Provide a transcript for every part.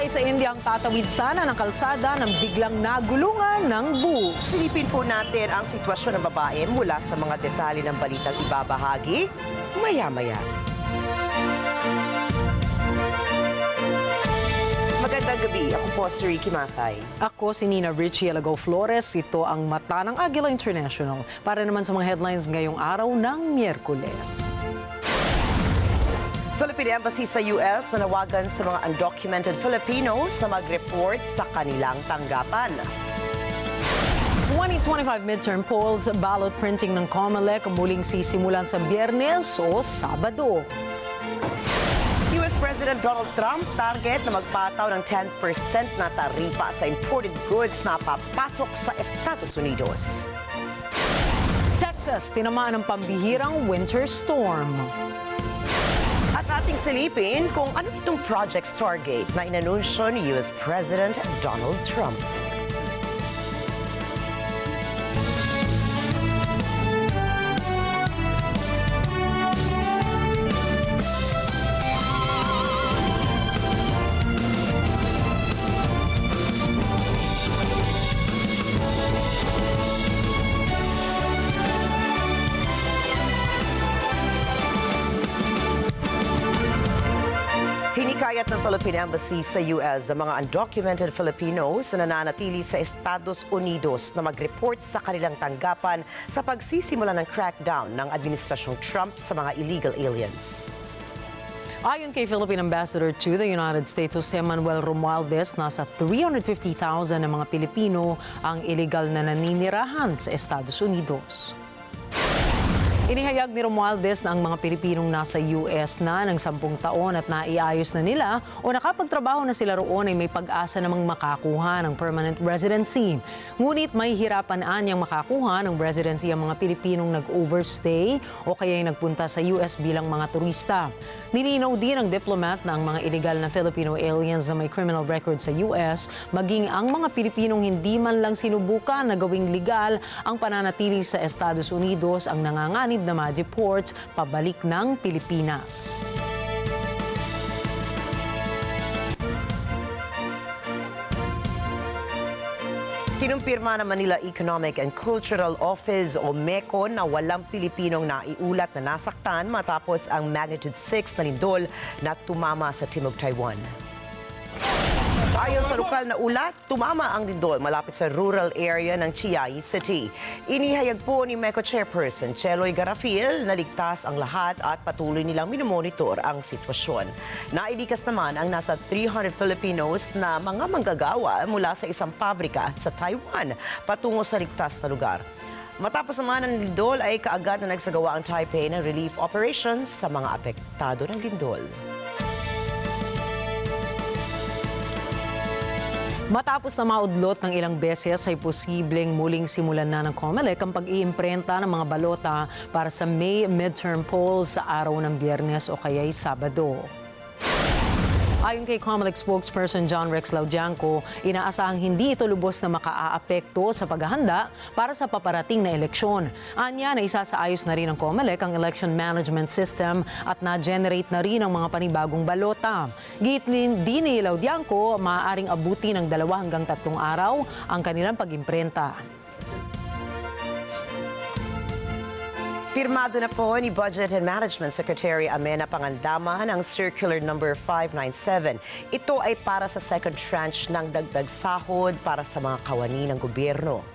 Babae sa India ang tatawid sana ng kalsada nang biglang nagulungan ng bus. Silipin po natin ang sitwasyon ng babae mula sa mga detalye ng balitang ibabahagi maya-maya. Magandang gabi. Ako po si Rikki. Ako si Rikki Alagao Flores. Ito ang mata ng Agila International. Para naman sa mga headlines ngayong araw ng Miyerkules. Philippine Embassy sa US nanawagan sa mga undocumented Filipinos na mag-report sa kanilang tanggapan. 2025 midterm polls, ballot printing ng COMELEC muling sisimulan sa Biyernes o Sabado. US President Donald Trump target na magpataw ng 10% na taripa sa imported goods na papasok sa Estados Unidos. Texas, tinamaan ng pambihirang winter storm. At ating silipin kung ano itong Project Stargate na inanunsyo ni US President Donald Trump. Hinikayat ng Philippine Embassy sa US ang mga undocumented Filipinos na nananatili sa Estados Unidos na mag-report sa kanilang tanggapan sa pagsisimula ng crackdown ng Administrasyong Trump sa mga illegal aliens. Ayon kay Philippine Ambassador to the United States, Jose Manuel Romualdez, nasa 350,000 na mga Pilipino ang illegal na naninirahan sa Estados Unidos. Inihayag ni Romualdez na ang mga Pilipinong nasa US na ng 10 taon at naiayos na nila o nakapagtrabaho na sila roon ay may pag-asa namang makakuha ng permanent residency. Ngunit may hirapan anyang makakuha ng residency ang mga Pilipinong nag-overstay o kaya ay nagpunta sa US bilang mga turista. Nilinaw din ng diplomat na ang mga illegal na Filipino aliens na may criminal record sa US, maging ang mga Pilipinong hindi man lang sinubukan na gawing legal ang pananatili sa Estados Unidos ang nanganganib na ma-deport pabalik ng Pilipinas. Kinumpirma ng Manila Economic and Cultural Office o MECO na walang Pilipinong naiulat na nasaktan matapos ang magnitude 6 na lindol na tumama sa timog Taiwan. Ayon sa lokal na ulat, tumama ang lindol malapit sa rural area ng Chiayi City. Inihayag po ni MECO Chairperson Cheloy Garafil na ligtas ang lahat at patuloy nilang minomonitor ang sitwasyon. Nailikas naman ang nasa 300 Filipinos na mga manggagawa mula sa isang pabrika sa Taiwan patungo sa ligtas na lugar. Matapos naman ang lindol ay kaagad na nagsagawa ang Taipei ng relief operations sa mga apektado ng lindol. Matapos na maudlot ng ilang beses ay posibleng muling simulan na ng COMELEC ang pag-iimprenta ng mga balota para sa May midterm polls sa araw ng Biyernes o kaya'y Sabado. Ayon kay COMELEC spokesperson John Rex Laudianco, inaasahang hindi ito lubos na makaaapekto sa paghahanda para sa paparating na eleksyon. Anya na isasaayos na rin ng COMELEC ang election management system at na-generate na rin ang mga panibagong balota. Git din ni Laudianco, maaaring abuti ng 2 hanggang 3 araw ang kanilang pag-imprenta. Pirmado na po ni Budget and Management Secretary Amena Pangandaman ang Circular Number 597. Ito ay para sa second tranche ng dagdag sahod para sa mga kawani ng gobyerno.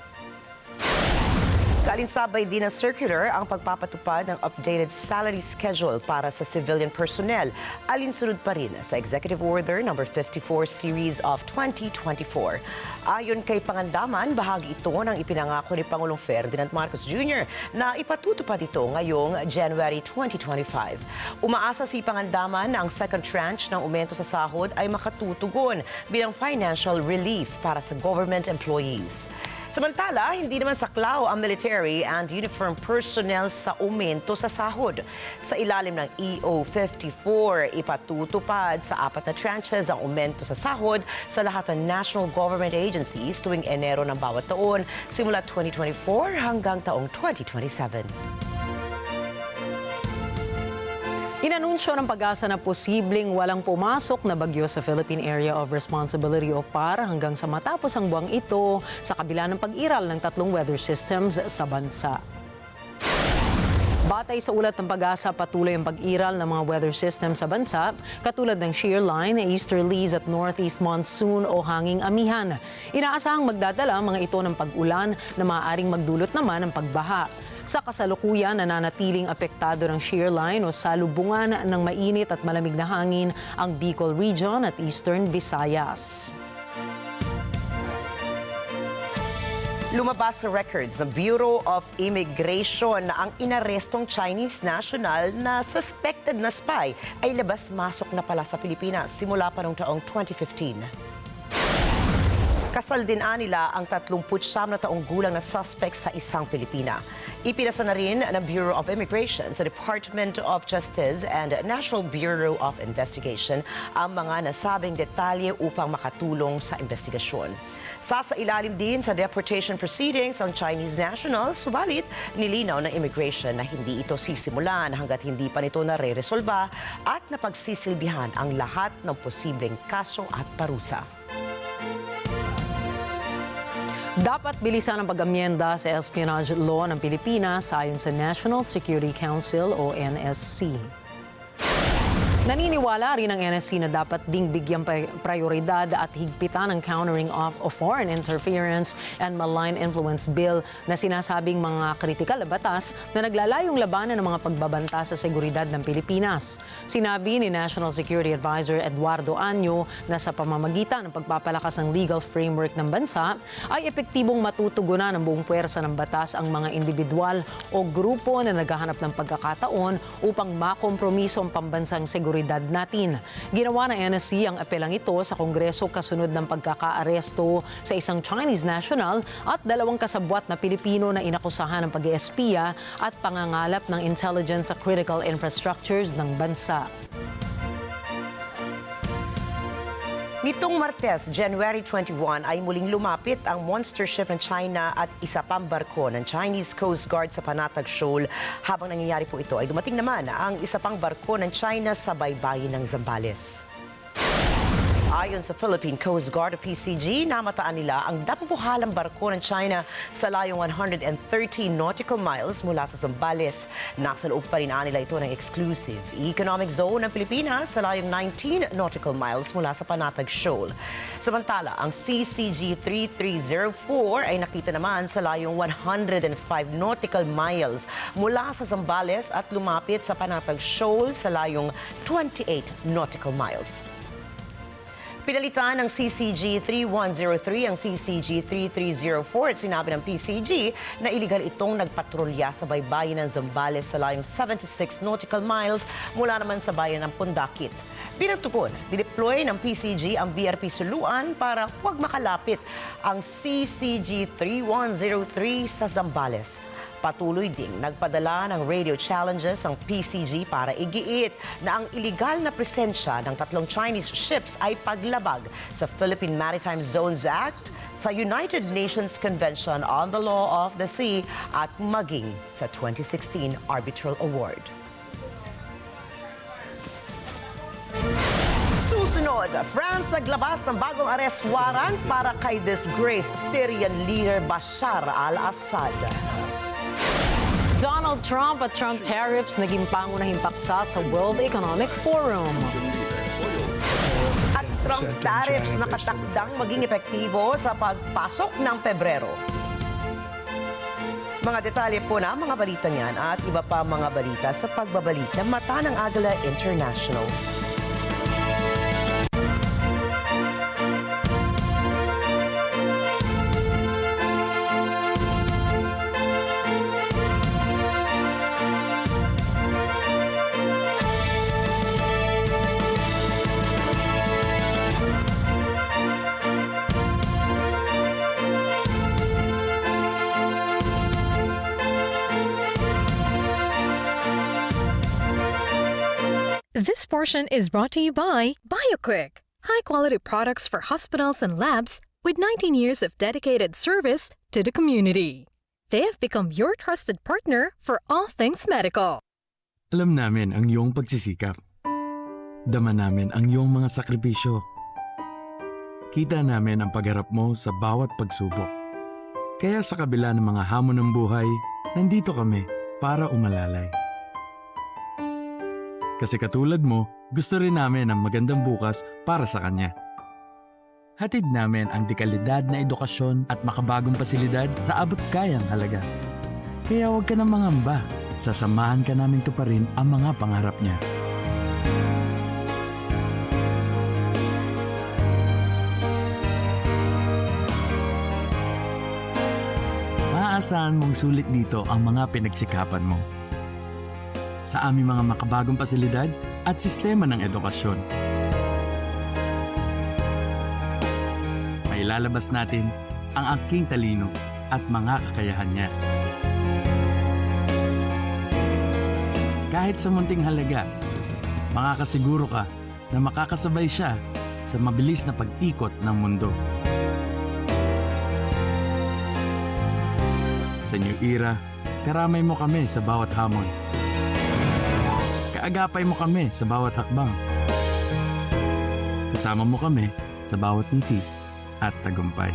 Kaalinsabay din ng circular ang pagpapatupad ng updated salary schedule para sa civilian personnel, alinsunod pa rin sa Executive Order No. 54 Series of 2024. Ayon kay Pangandaman, bahagi ito ng ipinangako ni Pangulong Ferdinand Marcos Jr. na ipatutupad ito ngayong January 2025. Umaasa si Pangandaman na ang second tranche ng aumento sa sahod ay makatutugon bilang financial relief para sa government employees. Samantala, hindi naman saklaw ang military and uniform personnel sa aumento sa sahod. Sa ilalim ng EO54, ipatutupad sa 4 na tranches ang aumento sa sahod sa lahat ng national government agencies tuwing Enero ng bawat taon simula 2024 hanggang taong 2027. Inanunsyo ng Pag-asa na posibleng walang pumasok na bagyo sa Philippine Area of Responsibility o PAR hanggang sa matapos ang buwang ito sa kabila ng pag-iral ng 3 weather systems sa bansa. Batay sa ulat ng Pag-asa, patuloy ang pag-iral ng mga weather system sa bansa, katulad ng shear line, easterlies at northeast monsoon o hanging amihan. Inaasahang magdadala ang mga ito ng pag-ulan na maaaring magdulot naman ng pagbaha. Sa kasalukuyan, nananatiling apektado ng shear line o salubungan ng mainit at malamig na hangin ang Bicol Region at Eastern Visayas. Lumabas sa records ng Bureau of Immigration na ang inarestong Chinese national na suspected na spy ay labas-masok na pala sa Pilipinas simula pa noong taong 2015. Kasal din nila ang 39 na taong gulang na suspect sa isang Pilipina. Ipinasa na rin ng Bureau of Immigration sa Department of Justice and National Bureau of Investigation ang mga nasabing detalye upang makatulong sa investigasyon. Sasailalim din sa deportation proceedings ang Chinese national, subalit nilinaw ng immigration na hindi ito sisimulan hanggat hindi pa nito nare-resolba at napagsisilbihan ang lahat ng posibleng kaso at parusa. Dapat bilisan ang pag-amyenda sa espionage law ng Pilipinas ayon sa National Security Council o NSC. Naniniwala rin ang NSC na dapat ding bigyang prioridad at higpitan ang countering of foreign interference and malign influence bill na sinasabing mga kritikal na batas na naglalayong labanan ng mga pagbabanta sa seguridad ng Pilipinas. Sinabi ni National Security Advisor Eduardo Año na sa pamamagitan ng pagpapalakas ng legal framework ng bansa ay epektibong matutugunan ng buong puwersa ng batas ang mga individual o grupo na naghahanap ng pagkakataon upang makompromiso ang pambansang seguridad natin. Ginawa ng NSC ang apelang ito sa Kongreso kasunod ng pagkakaaresto sa isang Chinese national at 2 kasabwat na Pilipino na inakusahan ng pag-espiya at pangangalap ng intelligence sa critical infrastructures ng bansa. Nitong Martes, January 21, ay muling lumapit ang monster ship ng China at isa pang barko ng Chinese Coast Guard sa Panatag Shoal. Habang nangyayari po ito, ay dumating naman ang isa pang barko ng China sa baybayin ng Zambales. Ayon sa Philippine Coast Guard o PCG, namataan nila ang dambuhalang barko ng China sa layong 130 nautical miles mula sa Zambales. Nasa loob pa rin nila ito ng exclusive economic zone ng Pilipinas sa layong 19 nautical miles mula sa Panatag Shoal. Samantala, ang CCG 3304 ay nakita naman sa layong 105 nautical miles mula sa Zambales at lumapit sa Panatag Shoal sa layong 28 nautical miles. Pinalitan ng CCG 3103 ang CCG 3304 at sinabi ng PCG na iligal itong nagpatrolya sa baybayin ng Zambales sa layong 76 nautical miles mula naman sa bayan ng Pundakit. Pinagtugon, dideploy ng PCG ang BRP Suluan para huwag makalapit ang CCG 3103 sa Zambales. Patuloy ding nagpadala ng radio challenges ang PCG para igiit na ang iligal na presensya ng 3 Chinese ships ay paglabag sa Philippine Maritime Zones Act, sa United Nations Convention on the Law of the Sea at maging sa 2016 Arbitral Award. Susunod, France naglabas ng bagong arrest warrant para kay disgraced Syrian leader Bashar al-Assad. Donald Trump at Trump tariffs naging pangunahing paksa sa World Economic Forum. At Trump tariffs nakatakdang maging epektibo sa pagpasok ng Pebrero. Mga detalye po na mga balita niyan at iba pa mga balita sa pagbabalik ng Mata ng Agila International. This portion is brought to you by BioQuick, high-quality products for hospitals and labs with 19 years of dedicated service to the community. They have become your trusted partner for all things medical. Alam namin ang iyong pagsisikap. Dama namin ang iyong mga sakripisyo. Kita namin ang pagharap mo sa bawat pagsubok. Kaya sa kabila ng mga hamon ng buhay, nandito kami para umalalay. Kasi katulad mo, gusto rin namin ang magandang bukas para sa kanya. Hatid namin ang dekalidad na edukasyon at makabagong pasilidad sa abot kayang halaga. Kaya huwag ka na mangamba. Sasamahan ka namin tuparin ang mga pangarap niya. Maaasahan mong sulit dito ang mga pinagsikapan mo. Sa aming mga makabagong pasilidad at sistema ng edukasyon. Mailalabas natin ang aking talino at mga kakayahan niya. Kahit sa munting halaga, makakasiguro ka na makakasabay siya sa mabilis na pag-ikot ng mundo. Sa new era, karamay mo kami sa bawat hamon. Kaagapay mo kami sa bawat hakbang. Kasama mo kami sa bawat ngiti at tagumpay.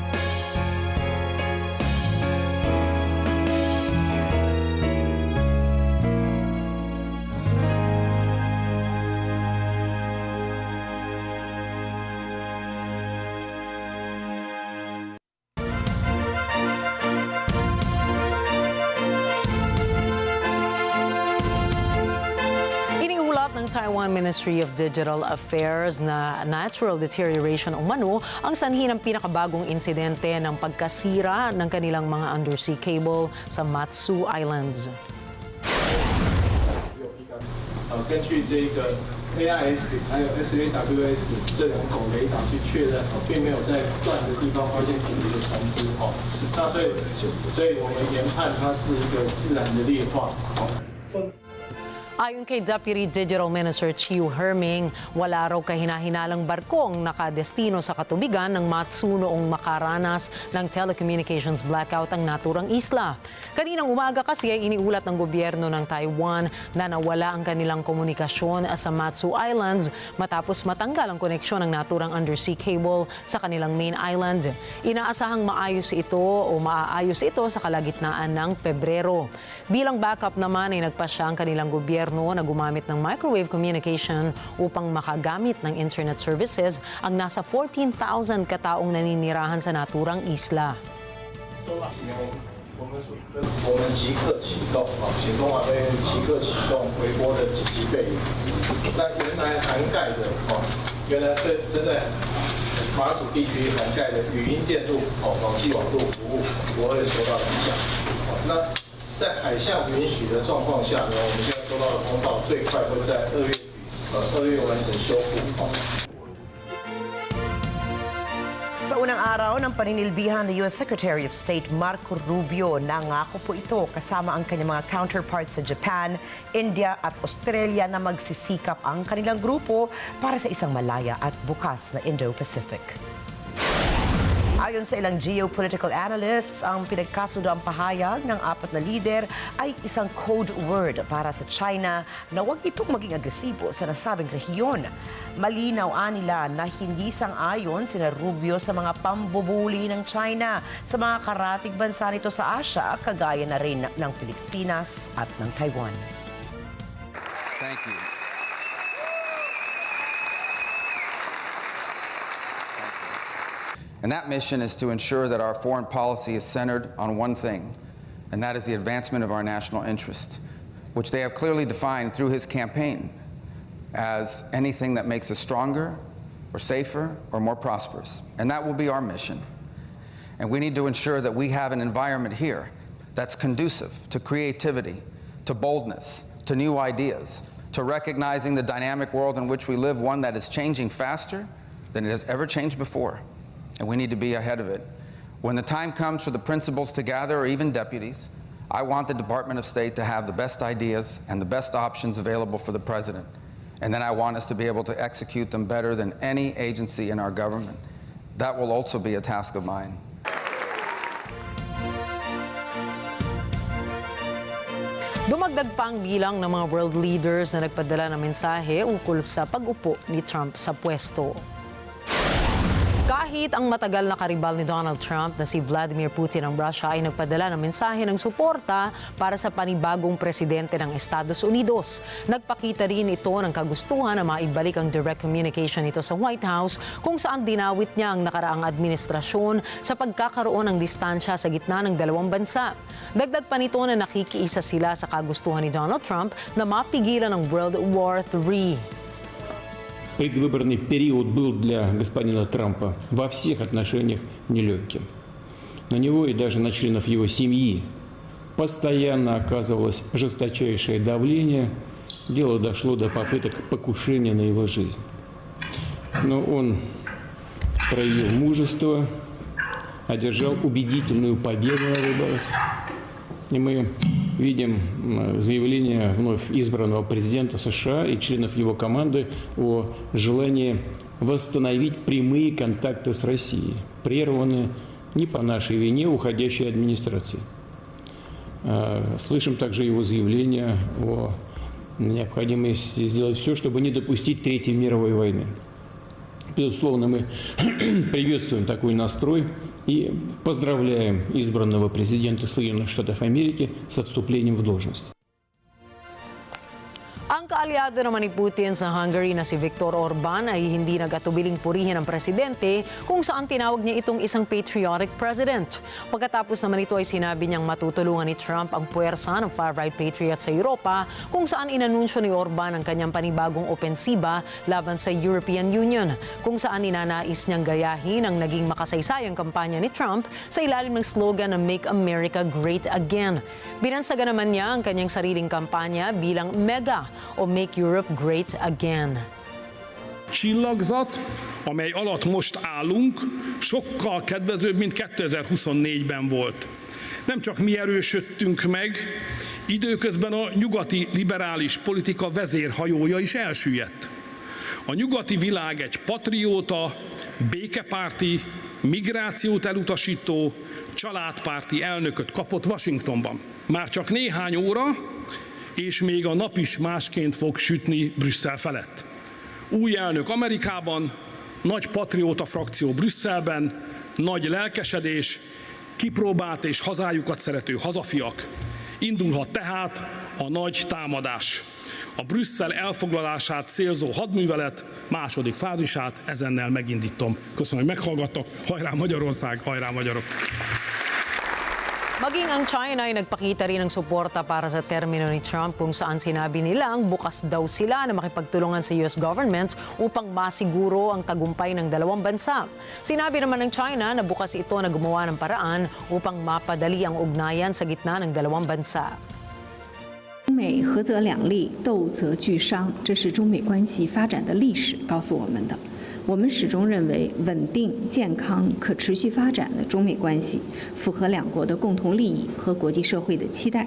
Ng Taiwan Ministry of Digital Affairs na natural deterioration umano ang sanhi ng pinakabagong insidente ng pagkasira ng kanilang mga undersea cable sa Matsu Islands. 根据这个 AIS 还有 SAWS 这两种雷达去确认，并没有在断的地方发现频率的传输，那所以我们研判它是一个自然的裂化。 Ayon kay Deputy Digital Minister Chiu Herming, wala raw kahinahinalang barkong nakadestino sa katubigan ng Matsu noong makaranas ng telecommunications blackout ang naturang isla. Kaninang umaga kasi ay iniulat ng gobyerno ng Taiwan na nawala ang kanilang komunikasyon sa Matsu Islands matapos matanggal ang koneksyon ng naturang undersea cable sa kanilang main island. Inaasahang maayos ito sa kalagitnaan ng Pebrero. Bilang backup naman ay nagpasya ang kanilang gobyerno na gumamit ng microwave communication upang makagamit ng internet services ang nasa 14,000 kataong naninirahan sa naturang isla. 我们即刻启动，请中华队员即刻启动微波的紧急备援。那原来涵盖的原来对针对马祖地区涵盖的语音电路、网际网络服务不会受到影响。那在海象允许的状况下呢，我们现在收到的通报最快会在2月完成修复。 Sa unang araw ng paninilbihan ni U.S. Secretary of State Marco Rubio, nangako po ito kasama ang kanyang mga counterparts sa Japan, India at Australia na magsisikap ang kanilang grupo para sa isang malaya at bukas na Indo-Pacific. Ayon sa ilang geopolitical analysts, ang pinagkasundo ang pahayag ng apat na lider ay isang code word para sa China na huwag itong maging agresibo sa nasabing rehiyon. Malinaw nila na hindi sang-ayon sina Rubio sa mga pambubuli ng China sa mga karatig bansa nito sa Asia, kagaya na rin ng Pilipinas at ng Taiwan. Thank you. And that mission is to ensure that our foreign policy is centered on one thing, and that is the advancement of our national interest, which they have clearly defined through his campaign as anything that makes us stronger or safer or more prosperous. And that will be our mission. And we need to ensure that we have an environment here that's conducive to creativity, to boldness, to new ideas, to recognizing the dynamic world in which we live, one that is changing faster than it has ever changed before. And we need to be ahead of it. When the time comes for the principals to gather, or even deputies, I want the Department of State to have the best ideas and the best options available for the President. And then I want us to be able to execute them better than any agency in our government. That will also be a task of mine. Dumagdag pa ang bilang ng mga world leaders na nagpadala ng mensahe ukol sa pag-upo ni Trump sa pwesto. Kahit ang matagal na karibal ni Donald Trump na si Vladimir Putin ng Russia ay nagpadala ng mensahe ng suporta para sa panibagong presidente ng Estados Unidos. Nagpakita rin ito ng kagustuhan na maibalik ang direct communication nito sa White House kung saan dinawit niya ang nakaraang administrasyon sa pagkakaroon ng distansya sa gitna ng dalawang bansa. Dagdag pa nito na nakikiisa sila sa kagustuhan ni Donald Trump na mapigilan ang World War III. Предвыборный период был для господина Трампа во всех отношениях нелегким. На него и даже на членов его семьи постоянно оказывалось жесточайшее давление. Дело дошло до попыток покушения на его жизнь. Но он проявил мужество, одержал убедительную победу на выборах. И мы видим заявление вновь избранного президента США и членов его команды о желании восстановить прямые контакты с Россией, прерванные не по нашей вине уходящей администрации. Слышим также его заявление о необходимости сделать все, чтобы не допустить Третьей мировой войны. Безусловно, мы приветствуем такой настрой и поздравляем избранного президента Соединенных Штатов Америки со вступлением в должность. Ang kaalyado naman ni Putin sa Hungary na si Viktor Orban ay hindi nag-atubiling purihin ang presidente kung saan tinawag niya itong isang patriotic president. Pagkatapos naman ito ay sinabi niyang matutulungan ni Trump ang puwersa ng far-right patriots sa Europa kung saan inanunsyo ni Orban ang kanyang panibagong opensiba laban sa European Union, kung saan ninanais niyang gayahin ang naging makasaysayang kampanya ni Trump sa ilalim ng slogan na Make America Great Again. Binansagan naman niya ang kanyang sariling kampanya bilang mega o Make Europe Great Again. Csillagzat, amely alatt most állunk, sokkal kedvezőbb, mint 2024-ben volt. Nem csak mi erősödtünk meg, időközben a nyugati liberális politika vezérhajója is elsüllyedt. A nyugati világ egy patrióta, békepárti, migrációt elutasító, családpárti elnököt kapott Washingtonban. Már csak néhány óra, és még a nap is másként fog sütni Brüsszel felett. Új elnök Amerikában, nagy patrióta frakció Brüsszelben, nagy lelkesedés, kipróbált és hazájukat szerető hazafiak. Indulhat tehát a nagy támadás. A Brüsszel elfoglalását célzó hadművelet második fázisát ezennel megindítom. Köszönöm, hogy meghallgattak. Hajrá Magyarország, hajrá magyarok! Maging ang China ay nagpakita rin ng suporta para sa termino ni Trump kung saan sinabi nilang bukas daw sila na makipagtulungan sa US government upang masiguro ang tagumpay ng dalawang bansa. Sinabi naman ng China na bukas ito na gumawa ng paraan upang mapadali ang ugnayan sa gitna ng dalawang bansa. 中美合则两利，斗则俱伤，这是中美关系发展的历史告诉我们的。我们始终认为，稳定、健康、可持续发展的中美关系符合两国的共同利益和国际社会的期待。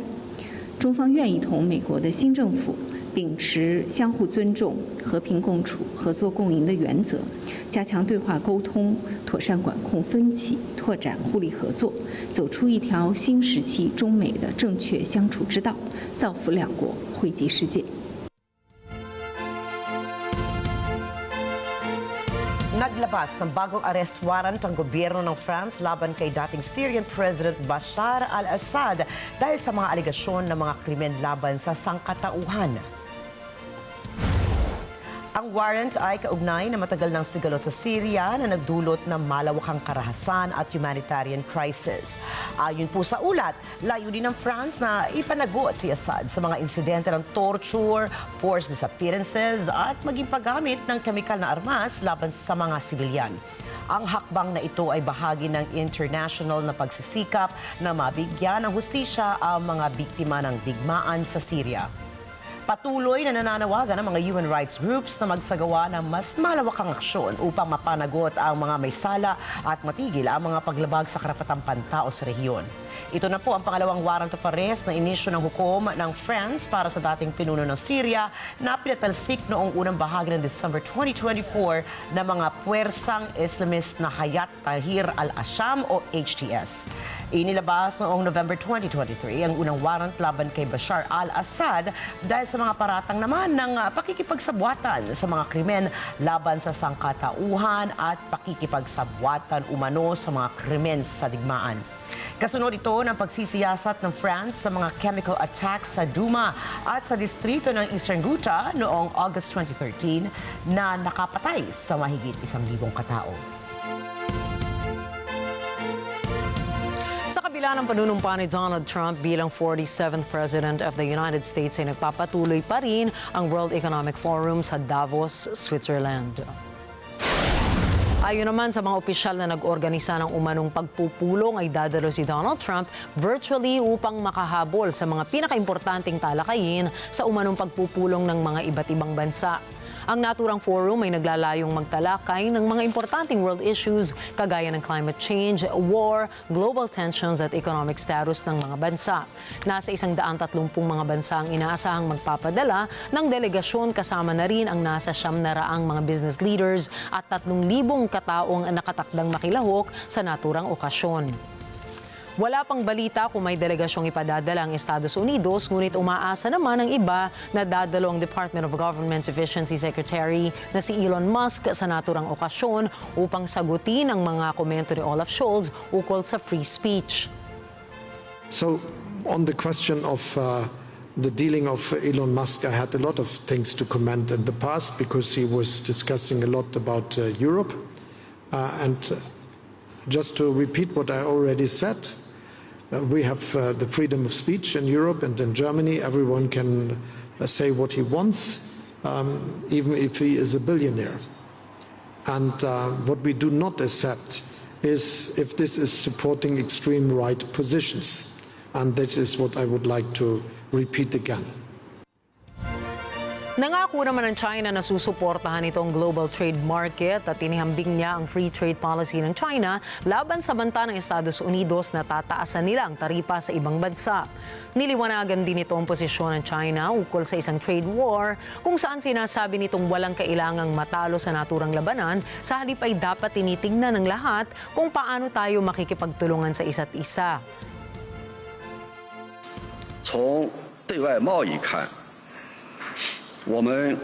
中方愿意同美国的新政府秉持相互尊重、和平共处、合作共赢的原则，加强对话沟通，妥善管控分歧，拓展互利合作，走出一条新时期中美的正确相处之道，造福两国，惠及世界。 Naglabas ng bagong arrest warrant ang gobyerno ng France laban kay dating Syrian President Bashar al-Assad dahil sa mga alegasyon ng mga krimen laban sa sangkatauhan. Ang warrant ay kaugnay na matagal ng sigalot sa Syria na nagdulot ng malawakang karahasan at humanitarian crisis. Ayon po sa ulat, layunin ng France na ipanagot si Assad sa mga insidente ng torture, forced disappearances at maging paggamit ng kemikal na armas laban sa mga sibilyan. Ang hakbang na ito ay bahagi ng international na pagsisikap na mabigyan ng hustisya ang mga biktima ng digmaan sa Syria. Patuloy na nananawagan ng mga human rights groups na magsagawa ng mas malawakang aksyon upang mapanagot ang mga may sala at matigil ang mga paglabag sa karapatang pantao sa rehiyon. Ito na po ang pangalawang warrant of arrest na inisyu ng hukom ng France para sa dating pinuno ng Syria na pinatalsik noong unang bahagi ng December 2024 na mga puwersang Islamist na Hayat Tahrir al-Asham o HTS. Inilabas noong November 2023 ang unang warrant laban kay Bashar al-Assad dahil sa mga paratang naman ng pakikipagsabwatan sa mga krimen laban sa sangkatauhan at pakikipagsabwatan umano sa mga krimen sa digmaan. Kasunod ito ng pagsisiyasat ng France sa mga chemical attacks sa Douma at sa distrito ng Eastern Ghouta noong August 2013 na nakapatay sa mahigit 1,000 katao. Sa kabila ng panunumpa ni Donald Trump bilang 47th President of the United States ay nagpapatuloy pa rin ang World Economic Forum sa Davos, Switzerland. Ayon naman sa mga opisyal na nag-organisa ng umanong pagpupulong ay dadalo si Donald Trump virtually upang makahabol sa mga pinakaimportanteng talakayin sa umanong pagpupulong ng mga iba't ibang bansa. Ang naturang forum ay naglalayong magtalakay ng mga importanteng world issues kagaya ng climate change, war, global tensions at economic status ng mga bansa. Nasa 130 mga bansa ang inaasahang magpapadala ng delegasyon kasama na rin ang nasa 900 mga business leaders at 3,000 kataong nakatakdang makilahok sa naturang okasyon. Wala pang balita kung may delegasyong ipadadala ang Estados Unidos, ngunit umaasa naman ang iba na dadalo ang Department of Government Efficiency Secretary na si Elon Musk sa naturang okasyon upang sagutin ang mga komento ni Olaf Scholz ukol sa free speech. So, on the question of the dealing of Elon Musk, I had a lot of things to comment in the past because he was discussing a lot about Europe. And just to repeat what I already said, we have the freedom of speech in Europe and in Germany. Everyone can say what he wants, even if he is a billionaire. And what we do not accept is if this is supporting extreme right positions. And that is what I would like to repeat again. Nangako naman ng China na susuportahan itong global trade market at inihambing niya ang free trade policy ng China laban sa banta ng Estados Unidos na tataasan nila ang taripa sa ibang bansa. Niliwanagan din ito ang posisyon ng China ukol sa isang trade war kung saan sinasabi nitong walang kailangang matalo sa naturang labanan, sa halip ay dapat tinitingnan ng lahat kung paano tayo makikipagtulungan sa isa't isa. 从对外贸易看，我们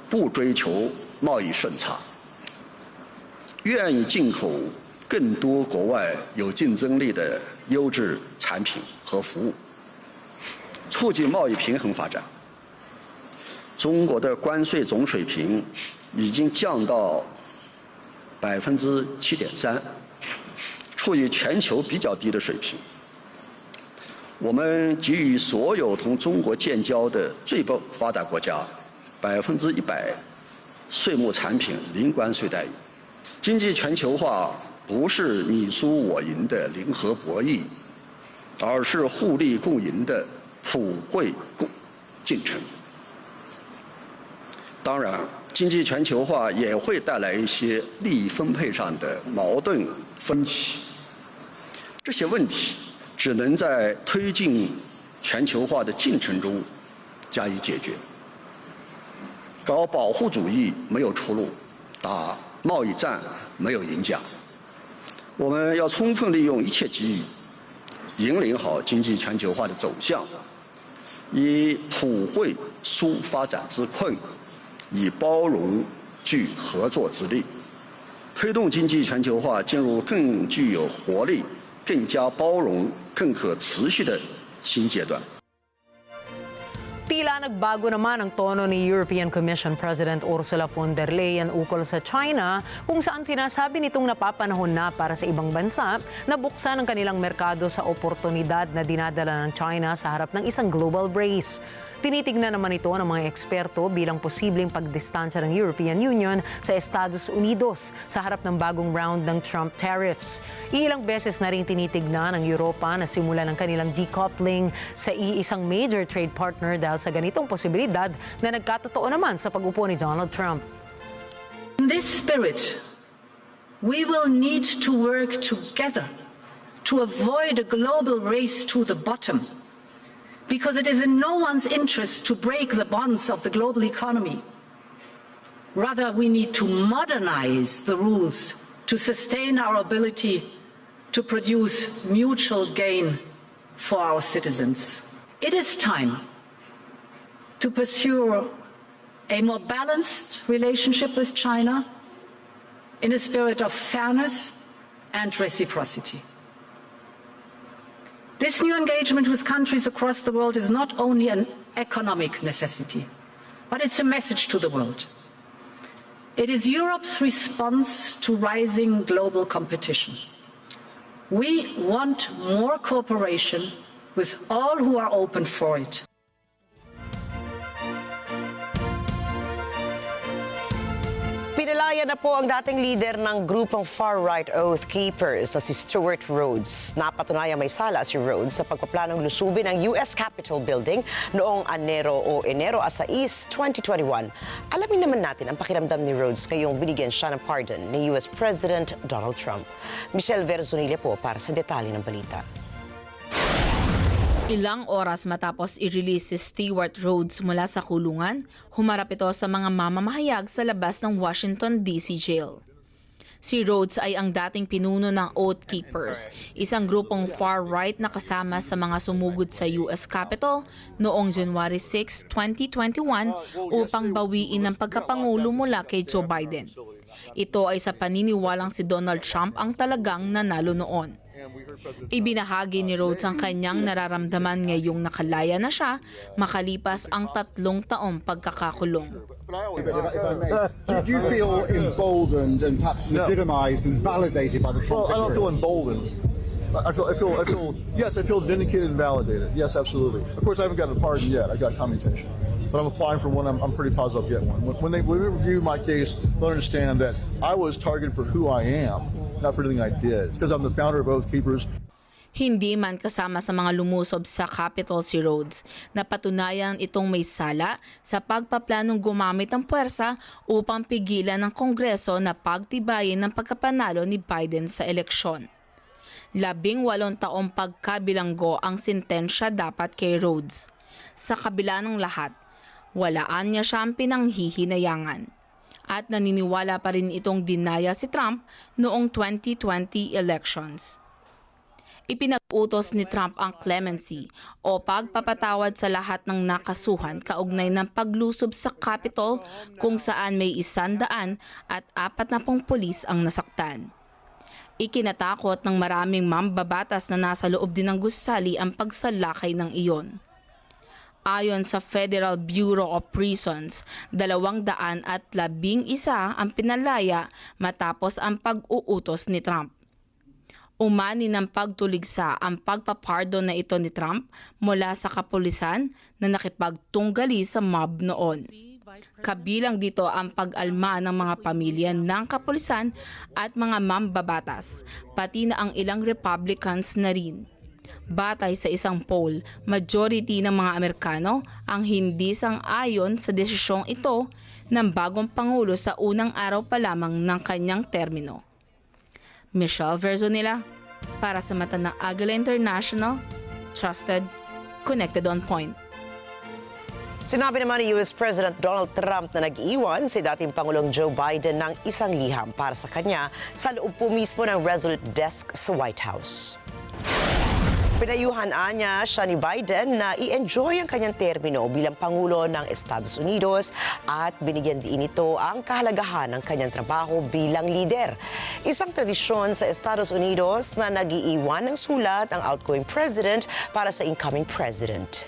不追求贸易顺差，愿意进口更多国外有竞争力的优质产品和服务，促进贸易平衡发展。中国的关税总水平已经降到7.3%，处于全球比较低的水平。我们给予所有同中国建交的最不发达国家100%税目产品零关税待遇。经济全球化不是你输我赢的零和博弈，而是互利共赢的普惠进程。当然，经济全球化也会带来一些利益分配上的矛盾分歧，这些问题只能在推进全球化的进程中加以解决。搞保护主义没有出路，打贸易战没有赢家。我们要充分利用一切机遇，引领好经济全球化的走向，以普惠纾发展之困，以包容聚合作之力，推动经济全球化进入更具有活力、更加包容、更可持续的新阶段。 Tila nagbago naman ang tono ni European Commission President Ursula von der Leyen ukol sa China, kung saan sinasabi nitong napapanahon na para sa ibang bansa na buksan ang kanilang merkado sa oportunidad na dinadala ng China sa harap ng isang global race. Tinitignan naman ito ng mga eksperto bilang posibleng pagdistansya ng European Union sa Estados Unidos sa harap ng bagong round ng Trump tariffs. Ilang beses na rin tinitignan ng Europa na simulan ng kanilang decoupling sa iisang major trade partner dahil sa ganitong posibilidad na nagkatotoo naman sa pag-upo ni Donald Trump. In this spirit, we will need to work together to avoid a global race to the bottom, because it is in no one's interest to break the bonds of the global economy. Rather, we need to modernize the rules to sustain our ability to produce mutual gain for our citizens. It is time to pursue a more balanced relationship with China in a spirit of fairness and reciprocity. This new engagement with countries across the world is not only an economic necessity, but it's a message to the world. It is Europe's response to rising global competition. We want more cooperation with all who are open for it. Pinalaya na po ang dating leader ng grupong far-right Oath Keepers na si Stuart Rhodes. Napatunayang may sala si Rhodes sa pagpaplanong lusubin ang US Capitol Building noong Enero 6, 2021. Alamin naman natin ang pakiramdam ni Rhodes ngayong binigyan siya ng pardon ni US President Donald Trump. Michelle Verzonilla po para sa detalye ng balita. Ilang oras matapos i-release si Stuart Rhodes mula sa kulungan, humarap ito sa mga mamamahayag sa labas ng Washington, D.C. jail. Si Rhodes ay ang dating pinuno ng Oath Keepers, isang grupong far-right na kasama sa mga sumugod sa US Capitol noong January 6, 2021 upang bawiin ang pagkapangulo mula kay Joe Biden. Ito ay sa paniniwalang si Donald Trump ang talagang nanalo noon. Ibinahagi ni Rhodes ang kanyang nararamdaman ngayong nakalaya na siya makalipas ang 3 taong pagkakakulong. Do you feel emboldened and perhaps legitimized and validated by the Trump? Well, I don't feel emboldened. I feel vindicated and validated. Yes, absolutely. Of course, I haven't gotten a pardon yet. I got commutation. But I'm applying for one. I'm pretty positive I'll get one. When they review my case, they'll understand that I was targeted for who I am, not for anything I did. It's because I'm the founder of Oath Keepers. Hindi man kasama sa mga lumusob sa Capitol si Rhodes, napatunayan itong may sala sa pagpaplanong gumamit ng puwersa upang pigilan ng Kongreso na pagtibayin ng pagkapanalo ni Biden sa eleksyon. 18 taong pagkabilanggo ang sentensya dapat kay Rhodes. Sa kabila ng lahat, walaan niya siyang pinanghihinayangan. At naniniwala pa rin itong dinaya si Trump noong 2020 elections. Ipinag-utos ni Trump ang clemency o pagpapatawad sa lahat ng nakasuhan kaugnay ng paglusob sa Capitol kung saan may 140 pulis ang nasaktan. Ikinatakot ng maraming mambabatas na nasa loob din ng gusali ang pagsalakay ng iyon. Ayon sa Federal Bureau of Prisons, 211 ang pinalaya matapos ang pag-uutos ni Trump. Umani ng pagtuligsa ang pagpapardon na ito ni Trump mula sa kapulisan na nakipagtunggali sa mob noon. Kabilang dito ang pag-alma ng mga pamilya ng kapulisan at mga mambabatas, pati na ang ilang Republicans na rin. Batay sa isang poll, majority ng mga Amerikano ang hindi sang-ayon sa desisyong ito ng bagong Pangulo sa unang araw pa lamang ng kanyang termino. Michelle Verzonilla para sa mata ng Agila International, trusted, connected on point. Sinabi naman ni US President Donald Trump na nag-iwan si dating Pangulong Joe Biden ng isang liham para sa kanya sa loob po mismo ng Resolute Desk sa White House. Pinayuhan niya siya ni Biden na i-enjoy ang kanyang termino bilang Pangulo ng Estados Unidos at binigyan din ito ang kahalagahan ng kanyang trabaho bilang leader. Isang tradisyon sa Estados Unidos na nag-iiwan ng sulat ang outgoing president para sa incoming president.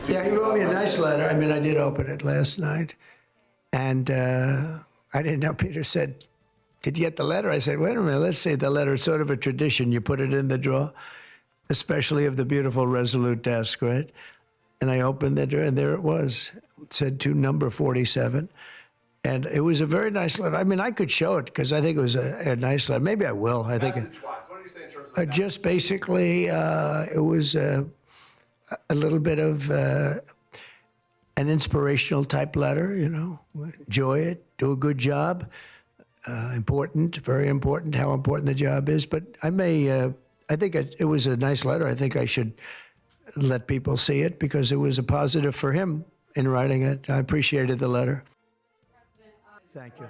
Yeah, he wrote me a nice letter. I mean, I did open it last night. And I didn't know. Peter said, "Did you get the letter?" I said, "Wait a minute, let's see the letter. It's sort of a tradition. You put it in the drawer, especially of the beautiful Resolute desk, right?" And I opened the drawer, and there it was. It said to number 47. And it was a very nice letter. I mean, I could show it because I think it was a nice letter. Maybe I will. I think it, what did you say in terms of just basically, it was a little bit of an inspirational type letter, you know. Enjoy it, do a good job. Important, very important how important the job is. But I may it was a nice letter. I think I should let people see it because it was a positive for him in writing it. I appreciated the letter. Thank you.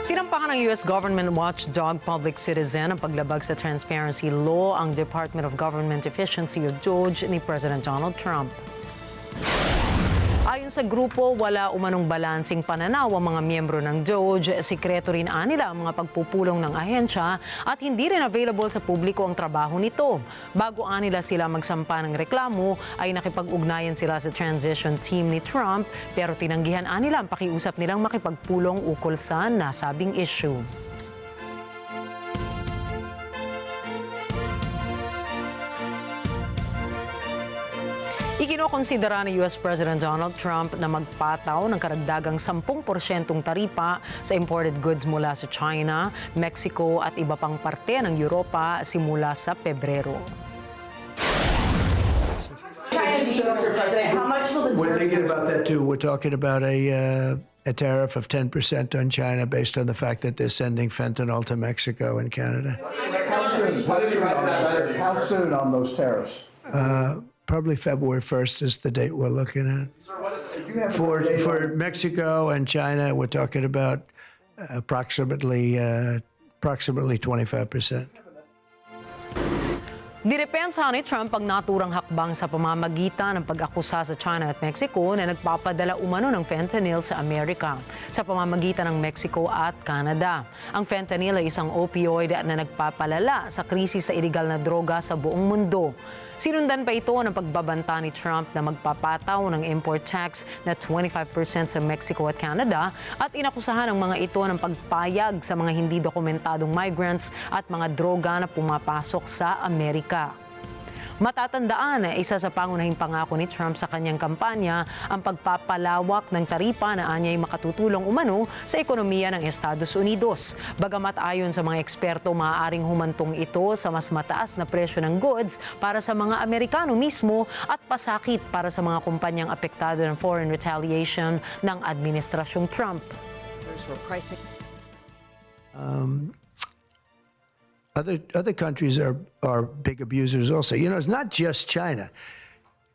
Sinampahan ng U.S. government watchdog Public Citizen ang paglabag sa transparency law ang Department of Government Efficiency o DOGE ni President Donald Trump. Ayon sa grupo, wala umanong balansing pananaw ang mga miyembro ng DOGE. Sikreto rin nila ang mga pagpupulong ng ahensya at hindi rin available sa publiko ang trabaho nito. Bago nila sila magsampa ng reklamo, ay nakipag-ugnayan sila sa transition team ni Trump pero tinanggihan nila ang pakiusap nilang makipagpulong ukol sa nasabing issue. Ikinokonsidera ni U.S. President Donald Trump na magpataw ng karagdagang 10% taripa sa imported goods mula sa China, Mexico at iba pang parte ng Europa simula sa Pebrero. We're thinking about that too. We're talking about a tariff of 10% on China based on the fact that they're sending fentanyl to Mexico and Canada. How soon on those tariffs? Probably February 1st is the date we're looking at. For Mexico and China, we're talking about approximately 25%. Didepensa ni Trump ang naturang hakbang sa pamamagitan ng pag-akusa sa China at Mexico na nagpapadala umano ng fentanyl sa Amerika sa pamamagitan ng Mexico at Canada. Ang fentanyl ay isang opioid na nagpapalala sa krisis sa iligal na droga sa buong mundo. Sinundan pa ito ng pagbabanta ni Trump na magpapataw ng import tax na 25% sa Mexico at Canada at inakusahan ng mga ito ng pagpayag sa mga hindi dokumentadong migrants at mga droga na pumapasok sa Amerika. Matatandaan na isa sa pangunahing pangako ni Trump sa kanyang kampanya ang pagpapalawak ng taripa na anyay makatutulong umano sa ekonomiya ng Estados Unidos. Bagamat ayon sa mga eksperto, maaaring humantong ito sa mas mataas na presyo ng goods para sa mga Amerikano mismo at pasakit para sa mga kumpanyang apektado ng foreign retaliation ng Administrasyong Trump. Other countries are big abusers also. You know, it's not just China.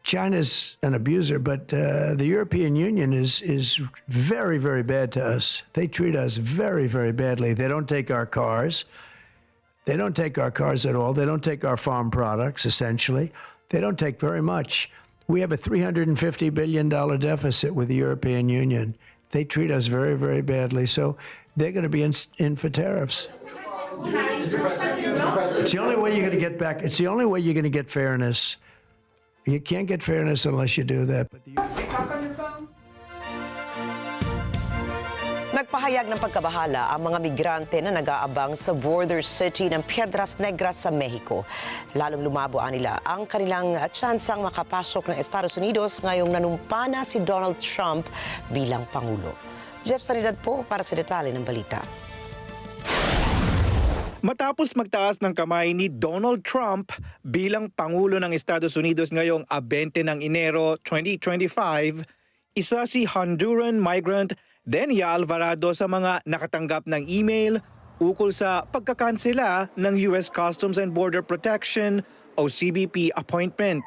China's an abuser, but the European Union is very, very bad to us. They treat us very, very badly. They don't take our cars. They don't take our cars at all. They don't take our farm products, essentially. They don't take very much. We have a $350 billion deficit with the European Union. They treat us very, very badly. So they're going to be in for tariffs. It's the only way you're going to get back. It's the only way you're going to get fairness. You can't get fairness unless you do that. Nagpahayag ng pagkabahala ang mga migrante na nag-aabang sa border city ng Piedras Negras sa Mexico. Lalong lumabo nila ang kanilang tsansang makapasok ng Estados Unidos ngayong nanumpa na si Donald Trump bilang Pangulo. Jeff Sanidad po para sa detalye ng balita. Matapos magtaas ng kamay ni Donald Trump bilang Pangulo ng Estados Unidos ngayong 20 ng Enero 2025, isa si Honduran migrant Denia Alvarado sa mga nakatanggap ng email ukol sa pagkakansela ng U.S. Customs and Border Protection o CBP appointment.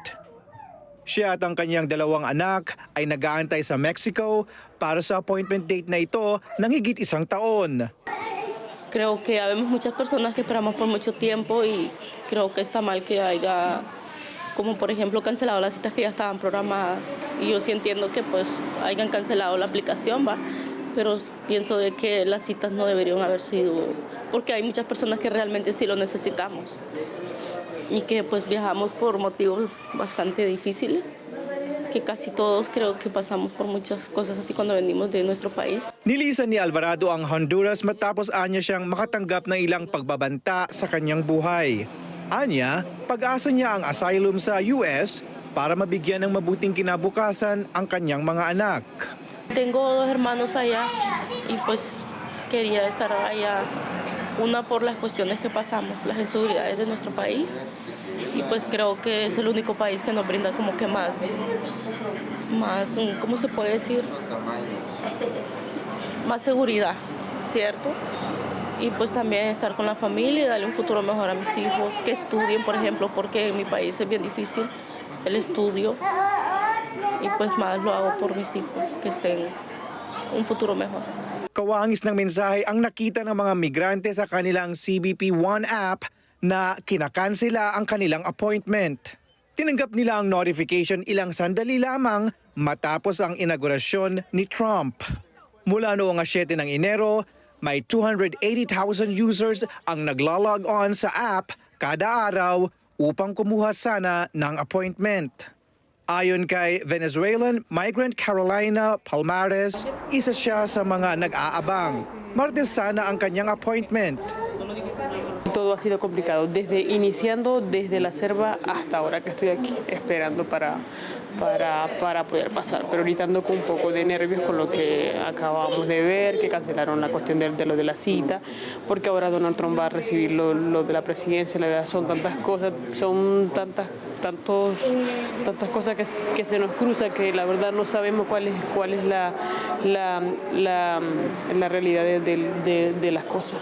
Siya at ang kanyang 2 anak ay nag-aantay sa Mexico para sa appointment date na ito ng higit 1 taon. Creo que habemos muchas personas que esperamos por mucho tiempo y creo que está mal que haya, como por ejemplo, cancelado las citas que ya estaban programadas. Y yo sí entiendo que pues hayan cancelado la aplicación, ¿va? Pero pienso de que las citas no deberían haber sido, porque hay muchas personas que realmente sí lo necesitamos y que pues viajamos por motivos bastante difíciles. Que casi todos creo que pasamos por muchas cosas así cuando venimos de nuestro país. Nilisan ni Alvarado ang Honduras matapos anya siyang makatanggap ng ilang pagbabanta sa kanyang buhay. Anya, pag-asa niya ang asylum sa US para mabigyan ng mabuting kinabukasan ang kanyang mga anak. Tengo 2 hermanos allá y pues quería estar allá Una por las cuestiones que pasamos, las inseguridades de nuestro país, y pues creo que es el único país que nos brinda como que más, ¿cómo se puede decir? Más seguridad, ¿cierto? Y pues también estar con la familia y darle un futuro mejor a mis hijos, que estudien, por ejemplo, porque en mi país es bien difícil el estudio, y pues más lo hago por mis hijos, que estén un futuro mejor. Kawangis ng mensahe ang nakita ng mga migrante sa kanilang CBP One app na kinakansela ang kanilang appointment. Tinanggap nila ang notification ilang sandali lamang matapos ang inaugurasyon ni Trump. Mula noong 7 ng Enero, may 280,000 users ang naglalog on sa app kada araw upang kumuha sana ng appointment. Ayon kay Venezuelan migrant Carolina Palmares, isa siya sa mga nag-aabang. Martes sana ang kanyang appointment. Todo ha sido complicado, iniciando desde la selva hasta ahora que estoy aquí esperando para poder pasar, pero ahorita ando con un poco de nervios con lo que acabamos de ver, que cancelaron la cuestión de lo de la cita, porque ahora Donald Trump va a recibir lo de la presidencia. La verdad son tantas cosas, son tantas cosas que se nos cruzan que la verdad no sabemos cuál es la realidad de las cosas.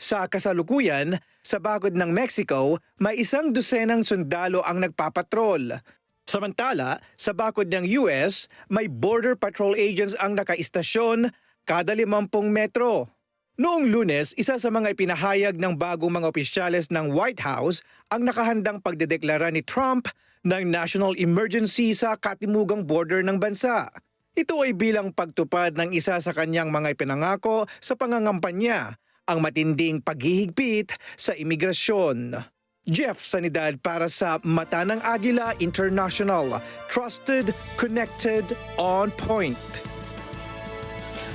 Sa kasalukuyan, sa bakod ng Mexico, may 100 sundalo ang nagpapatrol. Samantala, sa bakod ng US, may border patrol agents ang nakaistasyon kada 50 metro. Noong Lunes, isa sa mga ipinahayag ng bagong mga opisyales ng White House ang nakahandang pagdedeklara ni Trump ng national emergency sa katimugang border ng bansa. Ito ay bilang pagtupad ng isa sa kanyang mga ipinangako sa pangangampanya, ang matinding paghihigpit sa imigrasyon. Jeff Sanidad para sa Mata ng Agila International. Trusted, connected, on point.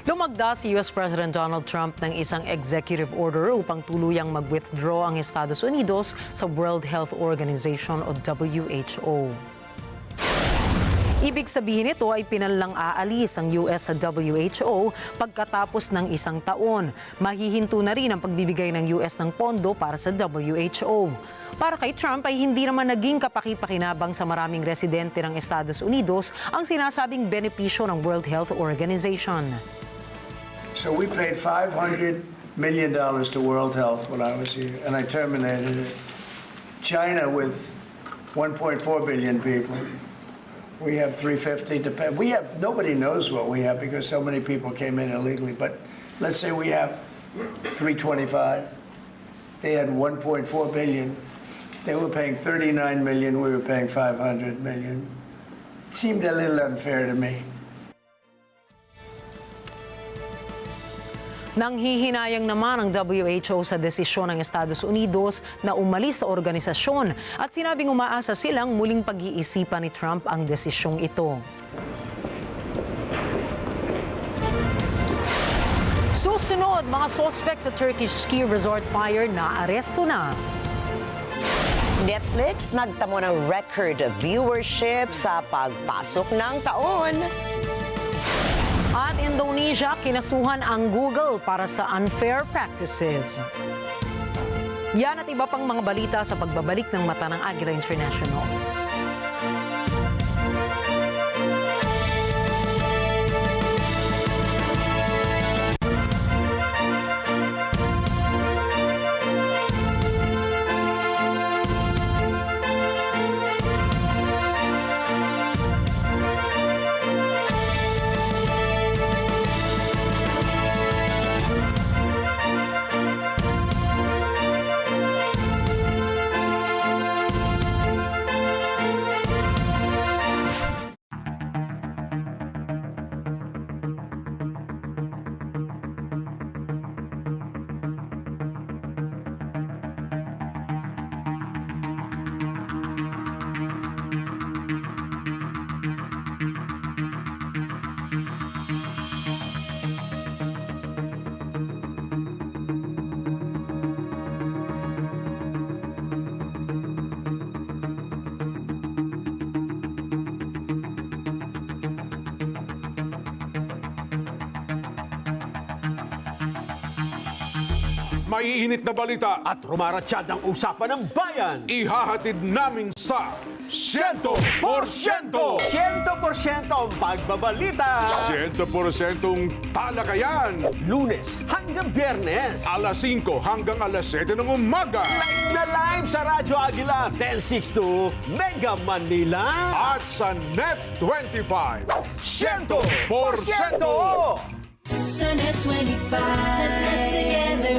Lumagda si US President Donald Trump ng isang executive order upang tuluyang mag-withdraw ang Estados Unidos sa World Health Organization o WHO. Ibig sabihin nito ay pinanlang aalis ang US sa WHO pagkatapos ng isang taon. Mahihinto na rin ang pagbibigay ng US ng pondo para sa WHO. Para kay Trump ay hindi naman naging kapaki-pakinabang sa maraming residente ng Estados Unidos ang sinasabing benepisyo ng World Health Organization. So we paid $500 million to World Health when I was here, and I terminated it. China with 1.4 billion people. We have 350 to pay. Nobody knows what we have because so many people came in illegally. But let's say we have 325. They had 1.4 billion. They were paying 39 million. We were paying 500 million. It seemed a little unfair to me. Nanghihinayang naman ang WHO sa desisyon ng Estados Unidos na umalis sa organisasyon at sinabing umaasa silang muling pag-iisipan ni Trump ang desisyong ito. Susunod, mga suspect sa Turkish ski resort fire na aresto na. Netflix nagtamo ng record viewership sa pagpasok ng taon. At Indonesia, kinasuhan ang Google para sa unfair practices. Yan at iba pang mga balita sa pagbabalik ng Mata ng Agila International. maiinit na balita at rumaratsyad ang usapan ng bayan. ihahatid namin sa 100%! 100% ang pagbabalita. 100% talakayan. Lunes hanggang Biyernes. Alas 5 hanggang alas 7 ng umaga. Live na live sa Radyo Agila 1062 Mega Manila. At sa Net 25. 100%! Sa Net 25, let's get together.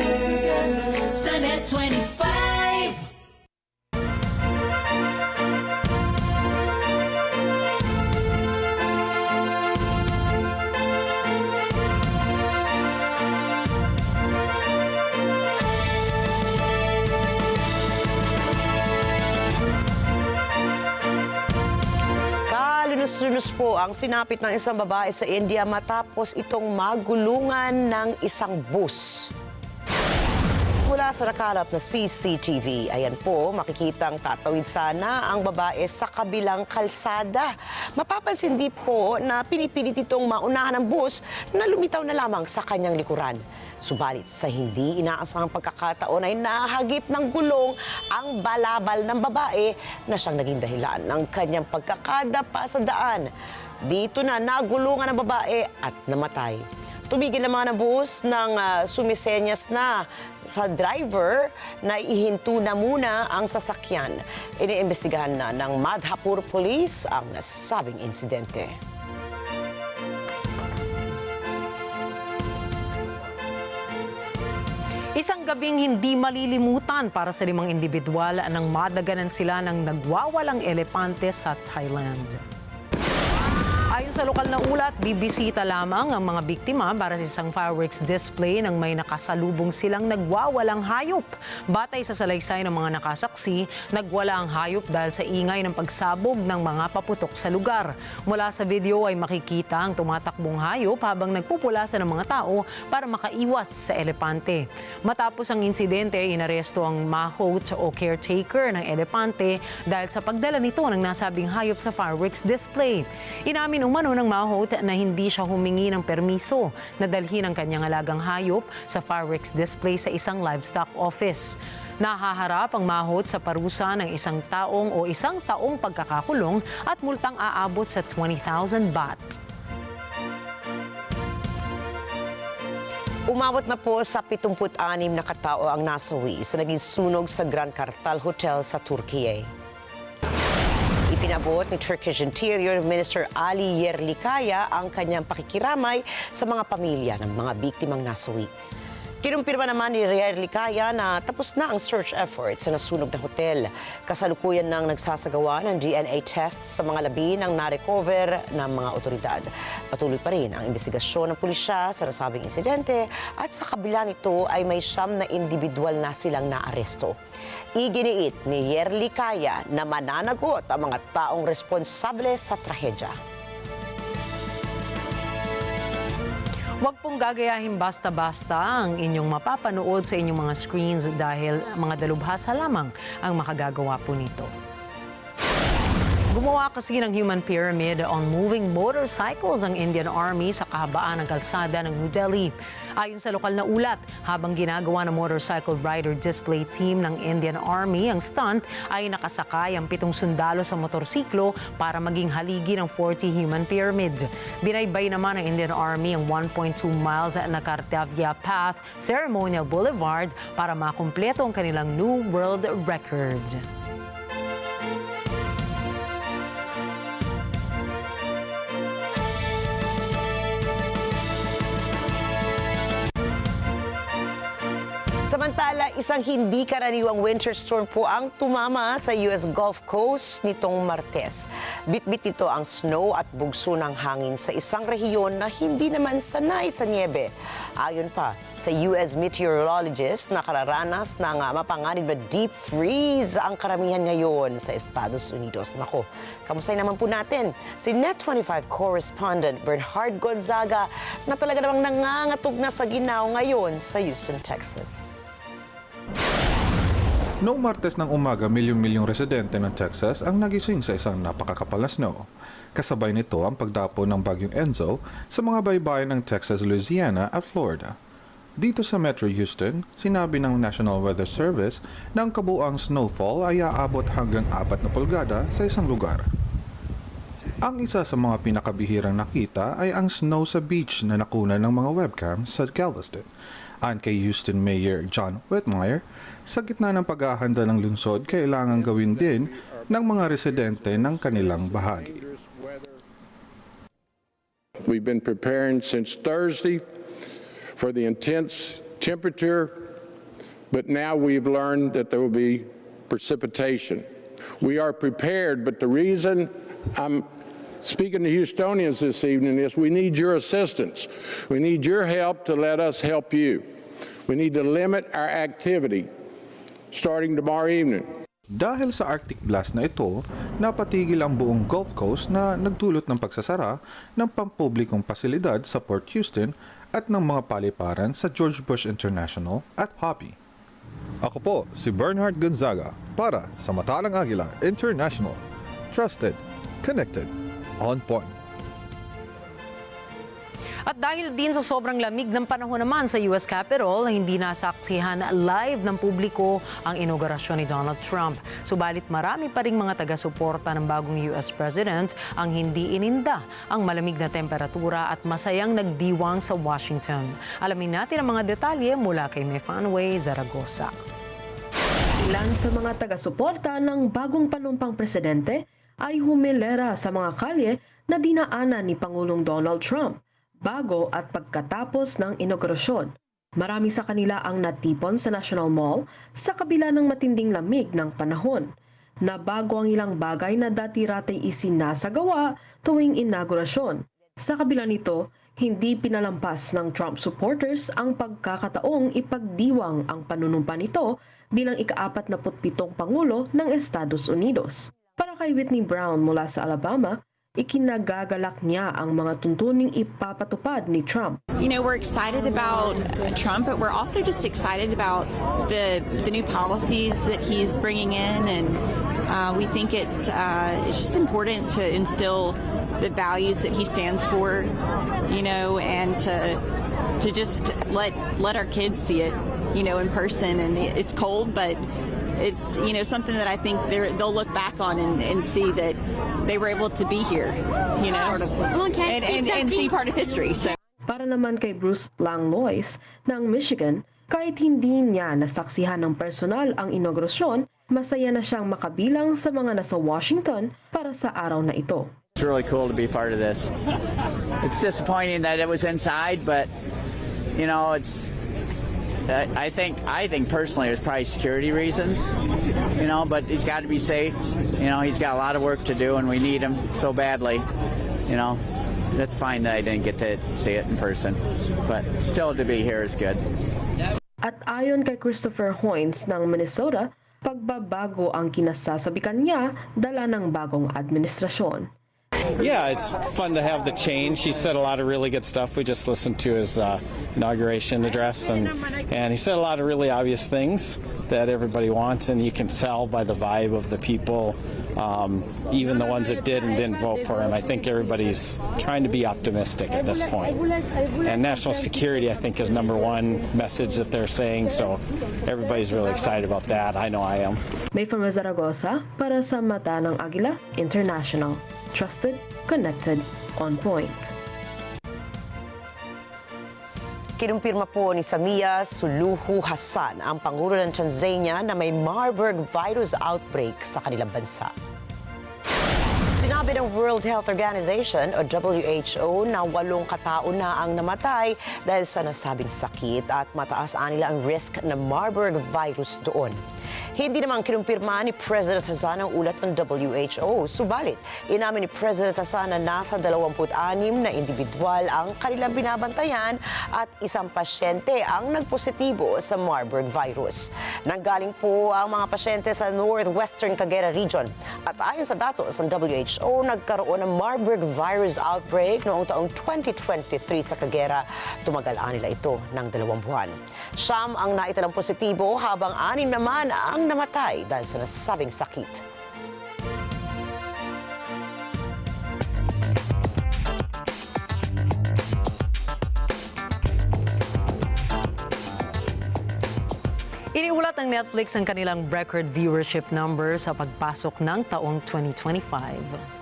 Sa Net 25. Lunos po ang sinapit ng isang babae sa India matapos itong magulungan ng isang bus. Mula sa nakalap na CCTV, ayan po, makikitang tatawid sana ang babae sa kabilang kalsada. Mapapansin din po na pinipilit itong maunahan ng bus na lumitaw na lamang sa kanyang likuran. Subalit sa hindi inaasahang pagkakataon ay nahagip ng gulong ang balabal ng babae na siyang naging dahilan ng kanyang pagkakadapa sa daan. Dito na nagulungan ang babae at namatay. Tumigil naman ang bus nang sumisenyas na sa driver na ihinto na muna ang sasakyan. Iniimbestigahan na ng Madhapur Police ang nasabing insidente. Isang gabing hindi malilimutan para sa 5 individual nang madaganan sila ng nagwawalang elepante sa Thailand. Ayon sa lokal na ulat, bibisita lamang ang mga biktima para sa isang fireworks display nang may nakasalubong silang nagwawalang hayop. Batay sa salaysay ng mga nakasaksi, nagwala ang hayop dahil sa ingay ng pagsabog ng mga paputok sa lugar. Mula sa video ay makikita ang tumatakbong hayop habang nagpupulasan ng mga tao para makaiwas sa elepante. Matapos ang insidente, inaresto ang mahot o caretaker ng elepante dahil sa pagdala nito ng nasabing hayop sa fireworks display. Inamin umano ng mahot na hindi siya humingi ng permiso na dalhin ang kanyang alagang hayop sa fireworks display sa isang livestock office. Nahaharap ang mahot sa parusa ng 1 taong o 1 taong pagkakakulong at multang aabot sa 20,000 baht. Umabot na po sa 76 na katao ang nasawi sa naging sunog sa Grand Kartal Hotel sa Turkey. Ipinabot ni Turkish Interior Minister Ali Yerlikaya ang kanyang pakikiramay sa mga pamilya ng mga biktimang nasawi. Kinumpirma naman ni Yerlikaya na tapos na ang search efforts sa nasunog na hotel. Kasalukuyan nang nagsasagawa ng DNA test sa mga labi ng na-recover ng mga otoridad. Patuloy pa rin ang investigasyon ng pulisya sa nasabing insidente at sa kabila nito ay may 9 na individual na silang naaresto. Iginiit ni Yerlikaya na mananagot ang mga taong responsable sa trahedya. Huwag pong gagayahin basta-basta ang inyong mapapanood sa inyong mga screens dahil mga dalubhasa lamang ang makagagawa po nito. Gumawa kasi ng human pyramid on moving motorcycles ang Indian Army sa kahabaan ng kalsada ng New Delhi. Ayon sa lokal na ulat, habang ginagawa ng motorcycle rider display team ng Indian Army ang stunt, ay nakasakay ang 7 sundalo sa motorsiklo para maging haligi ng 40 human pyramid. Binaybay naman ng Indian Army ang 1.2 miles na Kartavya Path Ceremonial Boulevard para makumpleto ang kanilang new world record. Samantala, isang hindi karaniwang winter storm po ang tumama sa US Gulf Coast nitong Martes. Bitbit nito ang snow at bugso ng hangin sa isang rehiyon na hindi naman sanay sa niebe. Ayon pa sa US meteorologist, nakararanas ng mapanganib na deep freeze ang karamihan ngayon sa Estados Unidos. Nako, kamusay naman po natin si Net25 correspondent Bernhard Gonzaga na talaga namang nangangatog na sa ginaw ngayon sa Houston, Texas. Noong Martes ng umaga, milyong-milyong residente ng Texas ang nagising sa isang napakakapal na snow. Kasabay nito ang pagdapo ng bagyong Enzo sa mga baybayin ng Texas, Louisiana at Florida. Dito sa Metro Houston, sinabi ng National Weather Service na ang kabuang snowfall ay aabot hanggang 4 na pulgada sa isang lugar. Ang isa sa mga pinakabihirang nakita ay ang snow sa beach na nakunan ng mga webcam sa Galveston. Ayon kay Houston Mayor John Whitmire, sa gitna ng paghahanda ng lungsod, kailangan gawin din ng mga residente ng kanilang bahagi. We've been preparing since Thursday for the intense temperature, but now we've learned that there will be precipitation. We are prepared, but the reason I'm speaking to Houstonians this evening is we need your assistance. We need your help to let us help you. We need to limit our activity starting tomorrow evening. Dahil sa Arctic blast na ito, napatigil ang buong Gulf Coast na nagdulot ng pagsasara ng pampublikong pasilidad sa Port Houston at ng mga paliparan sa George Bush International at Hobby. Ako po si Bernhard Gonzaga para sa Matalang Agila International. Trusted, connected, on point. At dahil din sa sobrang lamig ng panahon naman sa US Capitol, hindi nasaksihan live ng publiko ang inaugurasyon ni Donald Trump. Subalit marami pa ring mga taga-suporta ng bagong US President ang hindi ininda ang malamig na temperatura at masayang nagdiwang sa Washington. Alamin natin ang mga detalye mula kay Mefanway Zaragoza. Ilan sa mga taga-suporta ng bagong panumpang presidente ay humilera sa mga kalye na dinaanan ni Pangulong Donald Trump bago at pagkatapos ng inaugurasyon. Marami sa kanila ang natipon sa National Mall sa kabila ng matinding lamig ng panahon. Nabago ang ilang bagay na dati-ratay isinasagawa tuwing inaugurasyon. Sa kabila nito, hindi pinalampas ng Trump supporters ang pagkakataong ipagdiwang ang panunumpa nito bilang ika-47 Pangulo ng Estados Unidos. Para kay Whitney Brown mula sa Alabama, ikinagagalak niya ang mga tuntuning ipapatupad ni Trump. You know, we're excited about Trump, but we're also just excited about the new policies that he's bringing in, and we think it's just important to instill the values that he stands for, you know, and to just let our kids see it, you know, in person. And it's cold, but it's, you know, something that I think they'll look back on and see that they were able to be here, you know, and see part of history. So. Para naman kay Bruce Langlois ng Michigan, kahit hindi niya nasaksihan ng personal ang inaugurasyon, masaya na siyang makabilang sa mga nasa Washington para sa araw na ito. It's really cool to be part of this. It's disappointing that it was inside, but you know, it's. I think personally there's probably security reasons, you know, but he's got to be safe. You know, he's got a lot of work to do and we need him so badly. You know, that's fine that I didn't get to see it in person, but still to be here is good. At ayon kay Christopher Hoynes ng Minnesota, pagbabago ang kinasasabikan niya dala ng bagong administrasyon. Yeah, it's fun to have the change. He said a lot of really good stuff. We just listened to his inauguration address, and he said a lot of really obvious things that everybody wants, and you can tell by the vibe of the people, even the ones that did and didn't vote for him. I think everybody's trying to be optimistic at this point. And national security, I think, is number one message that they're saying, so everybody's really excited about that. I know I am. May from Zaragoza para sa Mata ng Agila International. Trusted, connected, on point. Kinumpirma po ni Samia Suluhu Hassan ang Pangulo ng Tanzania na may Marburg virus outbreak sa kanilang bansa. Sinabi ng World Health Organization o WHO na 8 katao na ang namatay dahil sa nasabing sakit at mataas nila ang risk na Marburg virus doon. Hindi naman kinumpirma ni President Hassan ang ulat ng WHO. Subalit, inamin ni President Hassan na nasa 26 na individual ang kanilang binabantayan at isang pasyente ang nagpositibo sa Marburg virus. Nanggaling po ang mga pasyente sa northwestern Cagayan region. At ayon sa datos ng WHO, nagkaroon ng Marburg virus outbreak noong taong 2023 sa Cagayan. Tumagal nila ito ng 2 buwan. Siyam ang naitalang positibo habang 6 naman ang namatay dahil sa nasabing sakit. Iniulat ng Netflix ang kanilang record viewership number sa pagpasok ng taong 2025.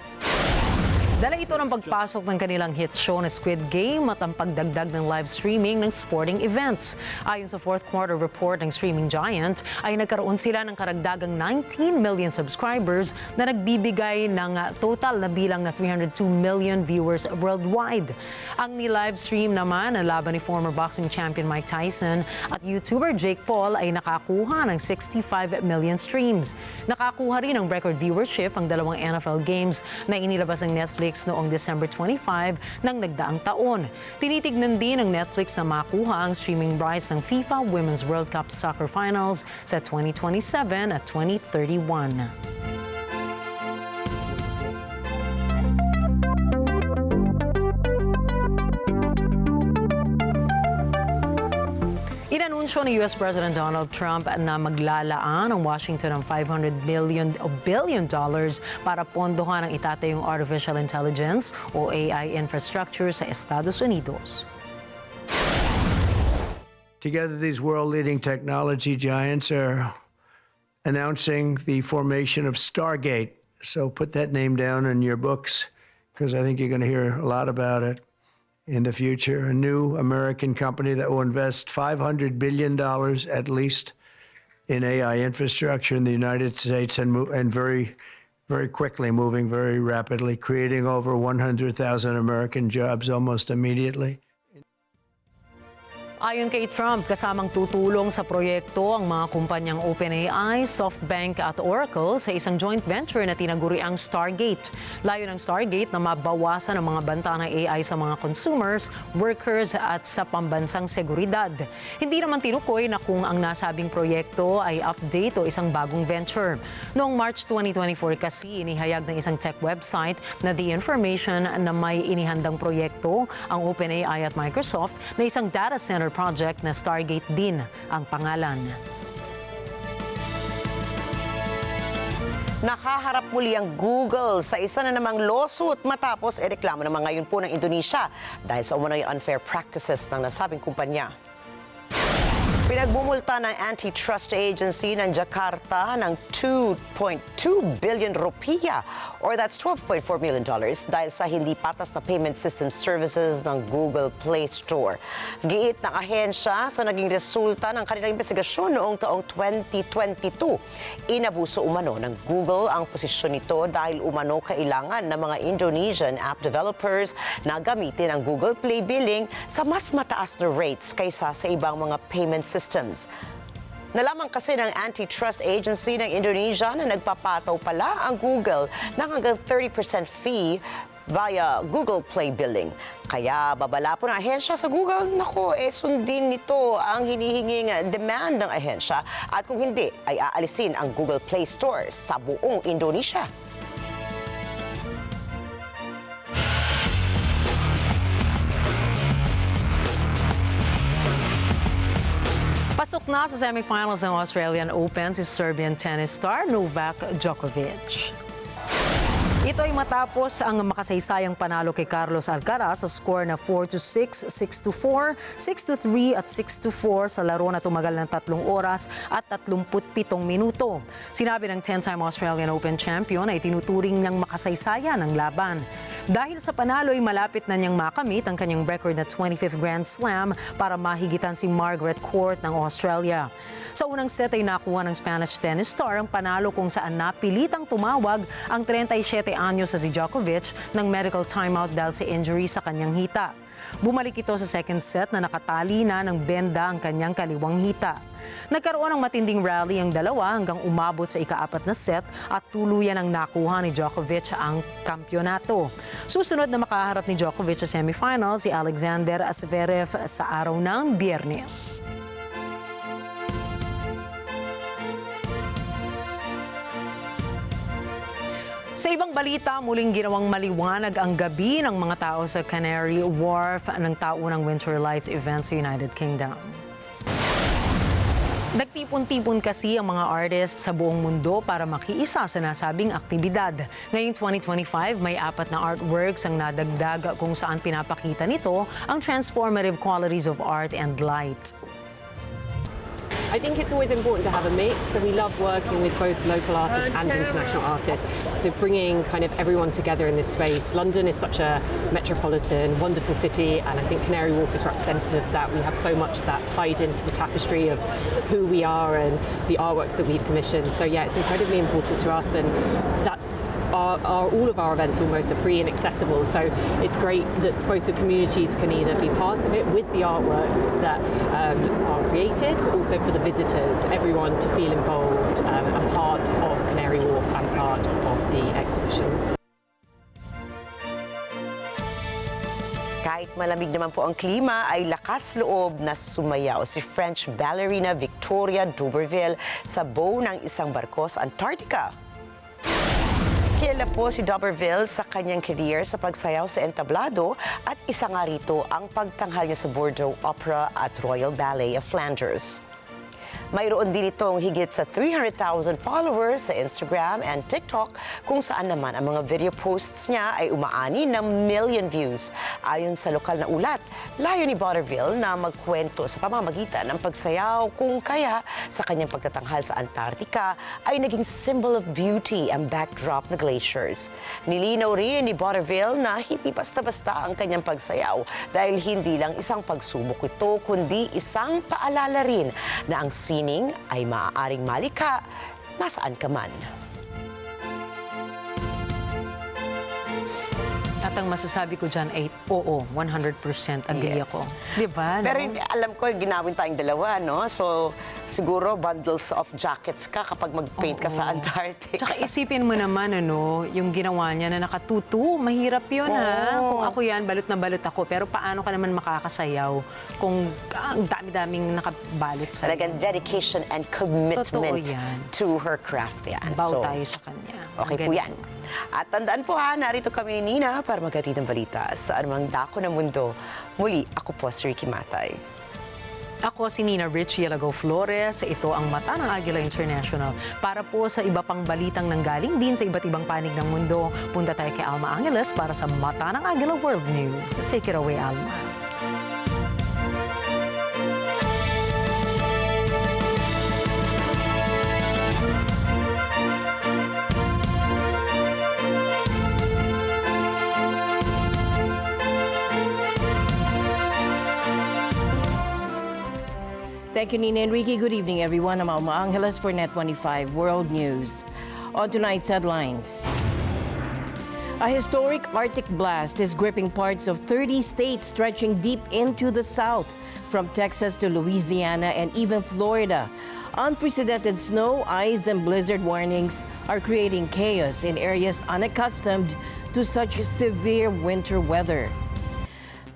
Dala ito ng pagpasok ng kanilang hit show na Squid Game at ang pagdagdag ng live streaming ng sporting events. Ayon sa fourth quarter report ng streaming giant, ay nagkaroon sila ng karagdagang 19 million subscribers na nagbibigay ng total na bilang na 302 million viewers worldwide. Ang ni-live stream naman ang laban ni former boxing champion Mike Tyson at YouTuber Jake Paul ay nakakuha ng 65 million streams. Nakakuha rin ng record viewership ang dalawang NFL games na inilabas ng Netflix noong December 25 ng nagdaang taon. Tinitignan din ng Netflix na makuha ang streaming rights ng FIFA Women's World Cup Soccer Finals sa 2027 at 2031. Inanunsyo ni US President Donald Trump na maglalaan ang Washington ng $500 billion para pondohan ang itatayong artificial intelligence o AI infrastructure sa Estados Unidos. Together, these world-leading technology giants are announcing the formation of Stargate. So put that name down in your books, because I think you're going to hear a lot about it in the future. A new American company that will invest $500 billion at least in AI infrastructure in the United States and very, very quickly, moving very rapidly, creating over 100,000 American jobs almost immediately. Ayon kay Trump, kasamang tutulong sa proyekto ang mga kumpanyang OpenAI, SoftBank at Oracle sa isang joint venture na tinaguriang Stargate. Layo ng Stargate na mabawasan ang mga banta ng AI sa mga consumers, workers at sa pambansang seguridad. Hindi naman tinukoy na kung ang nasabing proyekto ay update o isang bagong venture. Noong March 2024 kasi, inihayag ng isang tech website na The Information na may inihandang proyekto ang OpenAI at Microsoft na isang data center project na Stargate din ang pangalan. Nakaharap muli ang Google sa isa na namang lawsuit matapos ireklamo naman ngayon po ng Indonesia dahil sa umano'y unfair practices ng nasabing kumpanya. Pinagbumulta ng antitrust agency ng Jakarta ng 2.2 billion rupiah or that's $12.4 million dahil sa hindi patas na payment system services ng Google Play Store. Giit ng ahensya sa naging resulta ng kanilang investigasyon noong taong 2022. Inabuso umano ng Google ang posisyon nito dahil umano kailangan ng mga Indonesian app developers na gamitin ang Google Play billing sa mas mataas na rates kaysa sa ibang mga payment systems. Nalaman kasi ng antitrust agency ng Indonesia na nagpapataw pala ang Google ng hanggang 30% fee via Google Play billing. Kaya babala po ng ahensya sa Google, sundin nito ang hinihinging demand ng ahensya at kung hindi ay aalisin ang Google Play Store sa buong Indonesia. Pasok na sa semifinals ng Australian Open si Serbian tennis star Novak Djokovic. Ito ay matapos ang makasaysayang panalo kay Carlos Alcaraz sa score na 4-6, 6-4, 6-3 at 6-4 sa laro na tumagal ng 3 oras at 37 minuto. Sinabi ng 10-time Australian Open champion ay tinuturing niyang makasaysaya ng laban. Dahil sa panalo ay malapit na niyang makamit ang kanyang record na 25th Grand Slam para mahigitan si Margaret Court ng Australia. Sa unang set ay nakuha ng Spanish tennis star ang panalo kung saan napilitang tumawag ang 37 anyos sa si Djokovic ng medical timeout dahil sa injury sa kanyang hita. Bumalik ito sa second set na nakatali na ng benda ang kanyang kaliwang hita. Nagkaroon ng matinding rally ang dalawa hanggang umabot sa ika-4 na set at tuluyan ang nakuha ni Djokovic ang kampyonato. Susunod na makaharap ni Djokovic sa semifinal si Alexander Zverev sa araw ng Biyernes. Sa ibang balita, muling ginawang maliwanag ang gabi ng mga tao sa Canary Wharf ng taunang Winter Lights event sa United Kingdom. Nagtipon-tipon kasi ang mga artists sa buong mundo para makiisa sa nasabing aktibidad. Ngayong 2025, may 4 na artworks ang nadagdag kung saan pinapakita nito ang transformative qualities of art and light. I think it's always important to have a mix. So we love working with both local artists and international artists. So bringing kind of everyone together in this space. London is such a metropolitan, wonderful city, and I think Canary Wharf is representative of that. We have so much of that tied into the tapestry of who we are and the artworks that we've commissioned. So yeah, it's incredibly important to us, and that's all of our events almost are free and accessible. So it's great that both the communities can either be part of it with the artworks that are created, but also for the visitors, everyone to feel involved and part of Canary Wharf and part of the exhibitions. Kahit malamig naman po ang klima, ay lakas loob na sumayaw si French ballerina Victoria Duberville sa bow ng isang barko sa Antarctica. Kilala po si Duberville sa kanyang career sa pagsayaw sa entablado at isa nga rito ang pagtanghal niya sa Bordeaux Opera at Royal Ballet of Flanders. Mayroon din itong higit sa 300,000 followers sa Instagram and TikTok, kung saan naman ang mga video posts niya ay umaani ng million views. Ayon sa lokal na ulat, layo ni Duberville na magkwento sa pamamagitan ng pagsayaw, kung kaya sa kanyang pagtatanghal sa Antarctica ay naging symbol of beauty ang backdrop na glaciers. Nilinaw rin ni Duberville na hindi basta-basta ang kanyang pagsayaw dahil hindi lang isang pagsubok ito, kundi isang paalala rin na ang sining ay maaaring malikha nasaan ka man. At ang masasabi ko dyan ay oo, 100% agree ako. Di ba? Pero no? alam ko, ginawin tayong dalawa, no? So, siguro bundles of jackets ka kapag mag-paint ka sa Antarctica. Tsaka isipin mo naman, yung ginawa niya na nakatutu, mahirap yun, ha? Kung ako yan, balot na balot ako. Pero paano ka naman makakasayaw kung ang dami-daming nakabalot sa... Talagang dedication and commitment to her craft yan. Bow tayo sa kanya. Okay po yan. At tandaan po ha, narito kami ni Nina para maghatid ng balita sa anumang dako ng mundo. Muli, ako po si Rikki Matay. Ako si Nina Ricci Alagao Flores. Ito ang Mata ng Agila International. Para po sa iba pang balitang nanggaling din sa iba't ibang panig ng mundo, punta tayo kay Alma Angeles para sa Mata ng Agila World News. Take it away, Alma. Thank you, Nina and Rikki. Good evening, everyone. I'm Alma Angeles for Net 25 World News. On tonight's headlines. A historic Arctic blast is gripping parts of 30 states stretching deep into the south, from Texas to Louisiana and even Florida. Unprecedented snow, ice, and blizzard warnings are creating chaos in areas unaccustomed to such severe winter weather.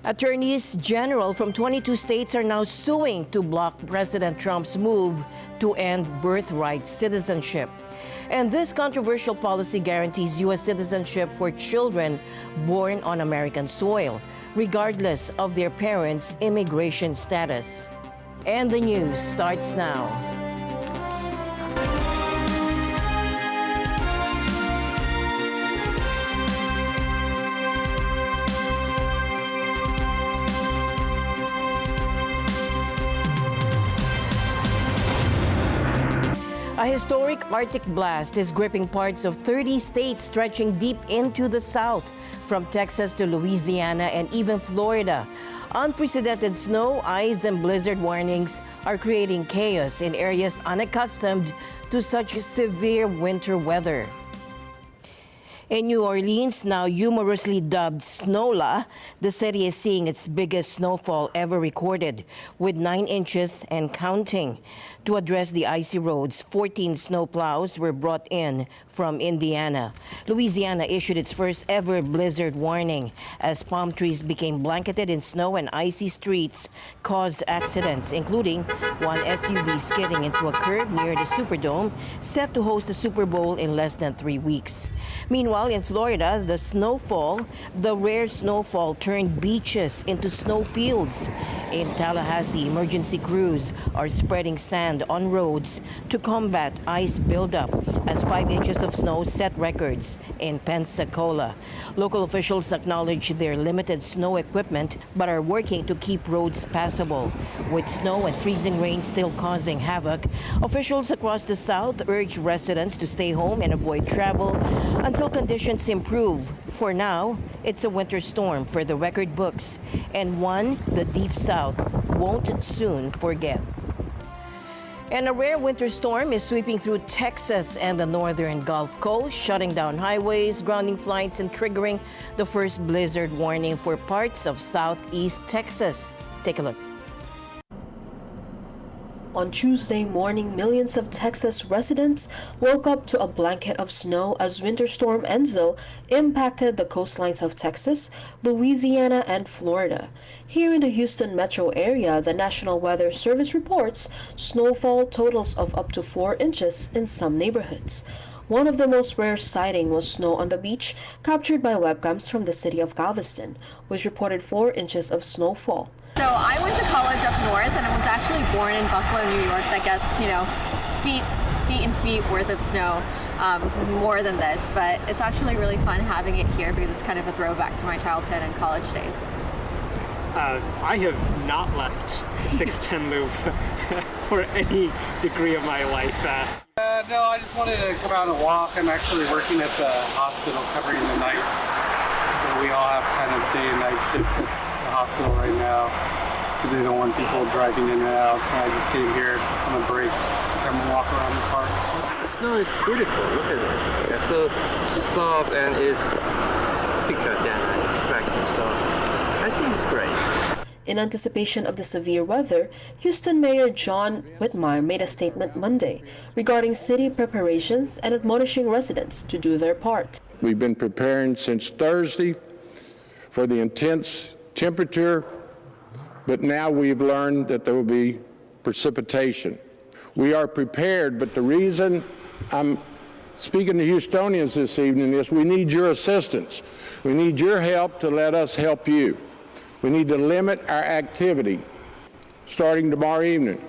Attorneys general from 22 states are now suing to block President Trump's move to end birthright citizenship. And this controversial policy guarantees U.S. citizenship for children born on American soil, regardless of their parents' immigration status. And the news starts now. A historic Arctic blast is gripping parts of 30 states stretching deep into the south, from Texas to Louisiana and even Florida. Unprecedented snow, ice, and blizzard warnings are creating chaos in areas unaccustomed to such severe winter weather. In New Orleans, now humorously dubbed Snowla, the city is seeing its biggest snowfall ever recorded, with 9 inches and counting. To address the icy roads, 14 snowplows were brought in from Indiana. Louisiana issued its first ever blizzard warning as palm trees became blanketed in snow and icy streets caused accidents, including one SUV skidding into a curb near the Superdome, set to host the Super Bowl in less than 3 weeks. Meanwhile, Meanwhile, in Florida, the rare snowfall turned beaches into snowfields. In Tallahassee, emergency crews are spreading sand on roads to combat ice buildup as 5 inches of snow set records in Pensacola. Local officials acknowledge their limited snow equipment but are working to keep roads passable. With snow and freezing rain still causing havoc, officials across the South urge residents to stay home and avoid travel until conditions improve. For now, it's a winter storm for the record books, and one the Deep South won't soon forget. And a rare winter storm is sweeping through Texas and the northern Gulf Coast, shutting down highways, grounding flights, and triggering the first blizzard warning for parts of southeast Texas. Take a look. On Tuesday morning, millions of Texas residents woke up to a blanket of snow as Winter Storm Enzo impacted the coastlines of Texas, Louisiana, and Florida. Here in the Houston metro area, the National Weather Service reports snowfall totals of up to 4 inches in some neighborhoods. One of the most rare sightings was snow on the beach, captured by webcams from the city of Galveston, which reported 4 inches of snowfall. So I went to college up north, and I was actually born in Buffalo, New York. That gets, feet and feet worth of snow, more than this. But it's actually really fun having it here because it's kind of a throwback to my childhood and college days. I have not left the 610 loop for any degree of my life. No, I just wanted to come out and walk. I'm actually working at the hospital covering the night. So we all have kind of day and night shift at the hospital right now because they don't want people driving in and out. So I just came here on a break to come and walk around the park. The snow is beautiful. Look at this. It's so soft and it's thicker than I expected. So I think it's great. In anticipation of the severe weather, Houston Mayor John Whitmire made a statement Monday regarding city preparations and admonishing residents to do their part. We've been preparing since Thursday for the intense temperature, but now we've learned that there will be precipitation. We are prepared, but the reason I'm speaking to Houstonians this evening is we need your assistance. We need your help to let us help you. We need to limit our activity starting tomorrow evening.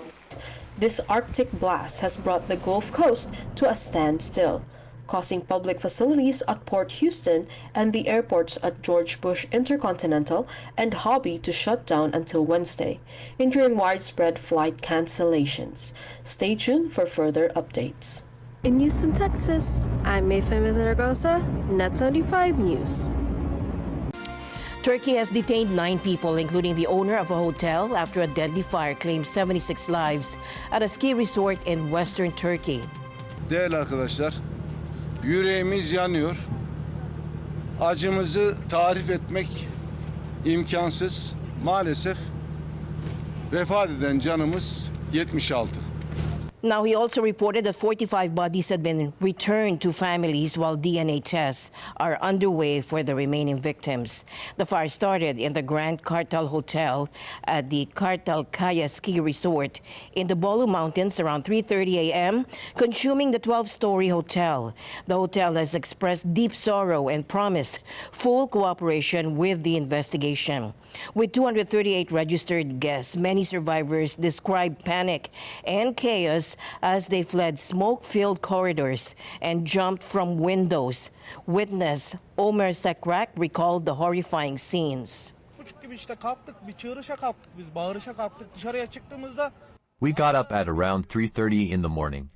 This Arctic blast has brought the Gulf Coast to a standstill, causing public facilities at Port Houston and the airports at George Bush Intercontinental and Hobby to shut down until Wednesday, incurring widespread flight cancellations. Stay tuned for further updates. In Houston, Texas, I'm Mayfem Zaragoza, Net 25 News. Turkey has detained 9 people, including the owner of a hotel, after a deadly fire claimed 76 lives at a ski resort in western Turkey. Değerli arkadaşlar, yüreğimiz yanıyor. Acımızı tarif etmek imkansız. Maalesef vefat eden canımız 76. Now, he also reported that 45 bodies had been returned to families while DNA tests are underway for the remaining victims. The fire started in the Grand Kartal Hotel at the Kartalkaya Ski Resort in the Bolu Mountains around 3:30 a.m., consuming the 12-story hotel. The hotel has expressed deep sorrow and promised full cooperation with the investigation. With 238 registered guests, many survivors described panic and chaos as they fled smoke-filled corridors and jumped from windows. Witness Omer Sakrak recalled the horrifying scenes. We got up at around 3:30 in the morning.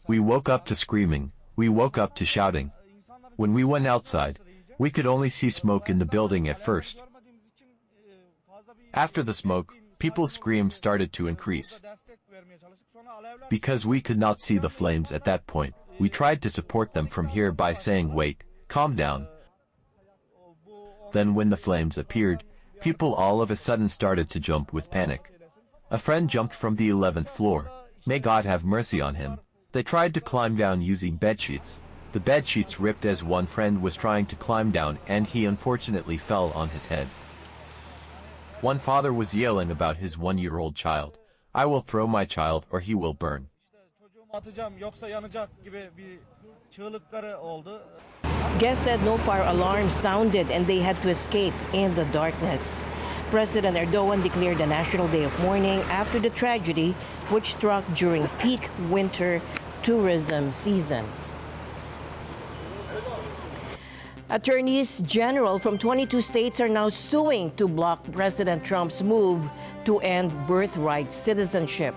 We woke up to screaming. We woke up to shouting. When we went outside, we could only see smoke in the building at first. After the smoke, people's screams started to increase. Because we could not see the flames at that point, we tried to support them from here by saying, "Wait, calm down." Then when the flames appeared, people all of a sudden started to jump with panic. A friend jumped from the 11th floor. May God have mercy on him. They tried to climb down using bedsheets. The bedsheets ripped as one friend was trying to climb down, and he unfortunately fell on his head. One father was yelling about his 1-year-old child, "I will throw my child or he will burn." Atacağım yoksa yanacak gibi bir çığlıkları oldu. Guests said no fire alarms sounded and they had to escape in the darkness. President Erdogan declared a national day of mourning after the tragedy which struck during peak winter tourism season. Attorneys general from 22 states are now suing to block President Trump's move to end birthright citizenship.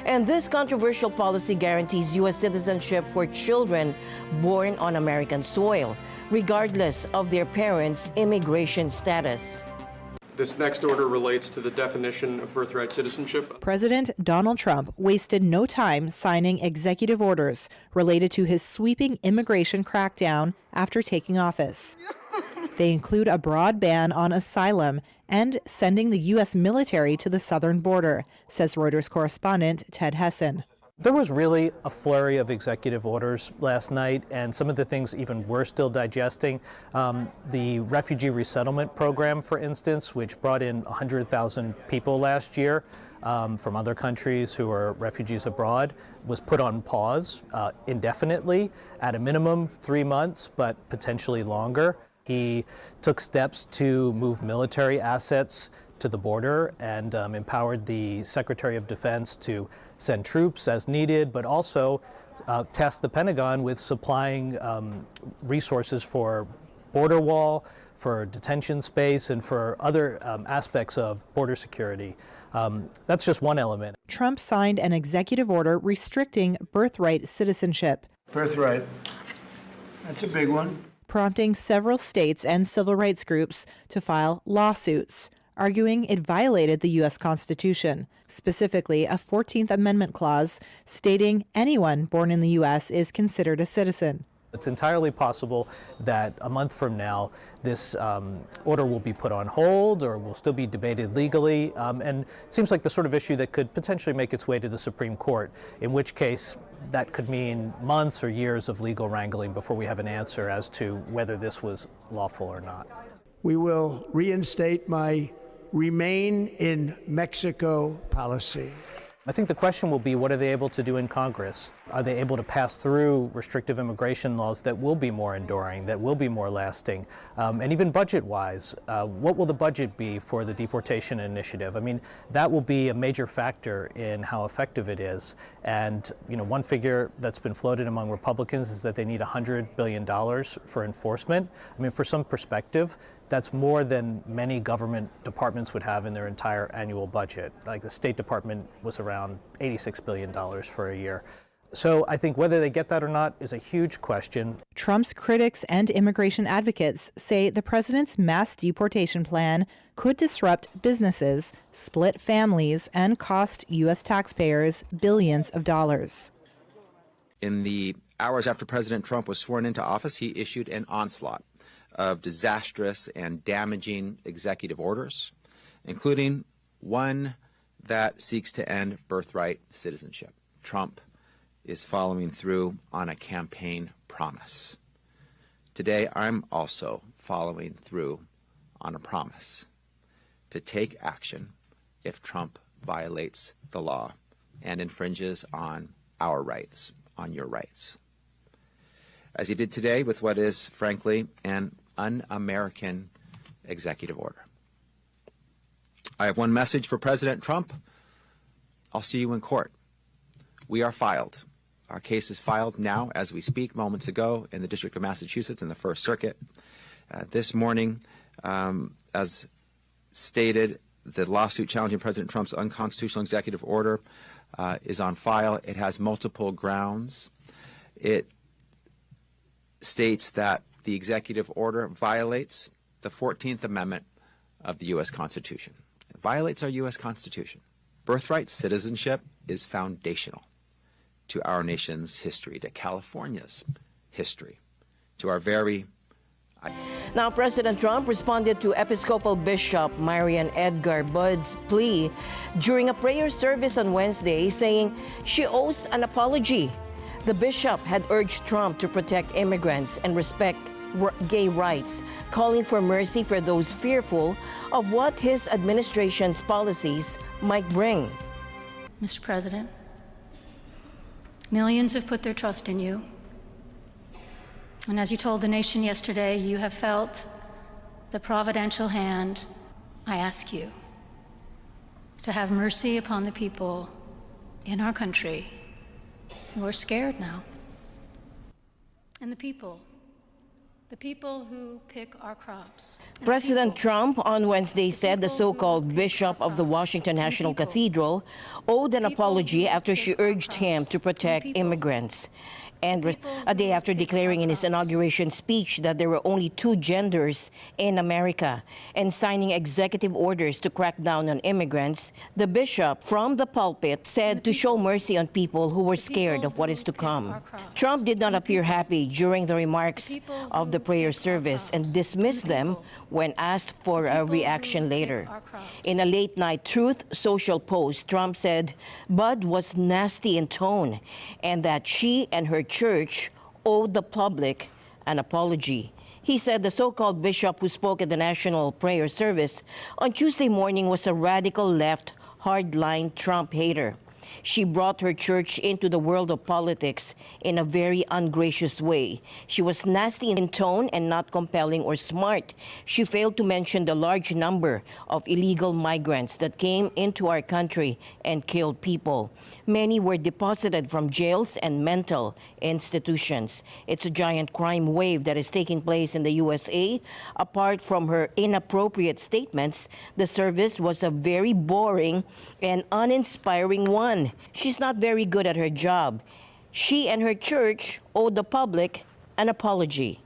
And this controversial policy guarantees U.S. citizenship for children born on American soil, regardless of their parents' immigration status. This next order relates to the definition of birthright citizenship. President Donald Trump wasted no time signing executive orders related to his sweeping immigration crackdown after taking office. They include a broad ban on asylum and sending the U.S. military to the southern border, says Reuters correspondent Ted Hessen. There was really a flurry of executive orders last night, and some of the things even we're still digesting. The refugee resettlement program, for instance, which brought in 100,000 people last year from other countries who are refugees abroad, was put on pause indefinitely, at a minimum 3 months, but potentially longer. He took steps to move military assets to the border and empowered the Secretary of Defense to send troops as needed, but also tasked the Pentagon with supplying resources for border wall, for detention space, and for other aspects of border security. That's just one element. Trump signed an executive order restricting birthright citizenship. Birthright. That's a big one. Prompting several states and civil rights groups to file lawsuits, arguing it violated the U.S. Constitution, specifically a 14th Amendment clause stating anyone born in the U.S. is considered a citizen. It's entirely possible that a month from now, this order will be put on hold or will still be debated legally, and it seems like the sort of issue that could potentially make its way to the Supreme Court, in which case that could mean months or years of legal wrangling before we have an answer as to whether this was lawful or not. We will reinstate my Remain in Mexico policy. I think the question will be, what are they able to do in Congress? Are they able to pass through restrictive immigration laws that will be more enduring, that will be more lasting? And even budget-wise, what will the budget be for the deportation initiative? I mean, that will be a major factor in how effective it is. And, you know, one figure that's been floated among Republicans is that they need $100 billion for enforcement. I mean, for some perspective, that's more than many government departments would have in their entire annual budget. Like the State Department was around $86 billion for a year. So I think whether they get that or not is a huge question. Trump's critics and immigration advocates say the president's mass deportation plan could disrupt businesses, split families, and cost U.S. taxpayers billions of dollars. In the hours after President Trump was sworn into office, he issued an onslaught of disastrous and damaging executive orders, including one that seeks to end birthright citizenship. Trump is following through on a campaign promise. Today, I'm also following through on a promise to take action if Trump violates the law and infringes on our rights, on your rights, as he did today with what is, frankly, an un-American executive order. I have one message for President Trump. I'll see you in court. We are filed. Our case is filed now as we speak, moments ago, in the District of Massachusetts in the First Circuit. This morning, as stated, the lawsuit challenging President Trump's unconstitutional executive order is on file. It has multiple grounds. It states that the executive order violates the 14th Amendment of the U.S. Constitution. It violates our U.S. Constitution. Birthright citizenship is foundational to our nation's history, to California's history, to our very... Now, President Trump responded to Episcopal Bishop Marian Edgar Budd's plea during a prayer service on Wednesday, saying she owes an apology. The bishop had urged Trump to protect immigrants and respect gay rights, calling for mercy for those fearful of what his administration's policies might bring. Mr. President, Millions have put their trust in you. And as you told the nation yesterday, you have felt the providential hand. I ask you to have mercy upon the people in our country who are scared now. And the people who pick our crops. President Trump on Wednesday said the so-called bishop of the Washington National Cathedral owed an apology after she urged him to protect immigrants. And a day after declaring in his inauguration speech that there were only two genders in America and signing executive orders to crack down on immigrants, the bishop from the pulpit said to show mercy on people who were scared of what is to come. Trump did not appear happy during the remarks of the prayer service and dismissed them when asked for a reaction later. In a late-night Truth Social post, Trump said Bud was nasty in tone and that she and her church owed the public an apology. He said the so-called bishop who spoke at the National Prayer Service on Tuesday morning was a radical left, hardline Trump hater. She brought her church into the world of politics in a very ungracious way. She was nasty in tone and not compelling or smart. She failed to mention the large number of illegal migrants that came into our country and killed people. Many were deposited from jails and mental institutions. It's a giant crime wave that is taking place in the USA. Apart from her inappropriate statements, the service was a very boring and uninspiring one. She's not very good at her job. She and her church owe the public an apology.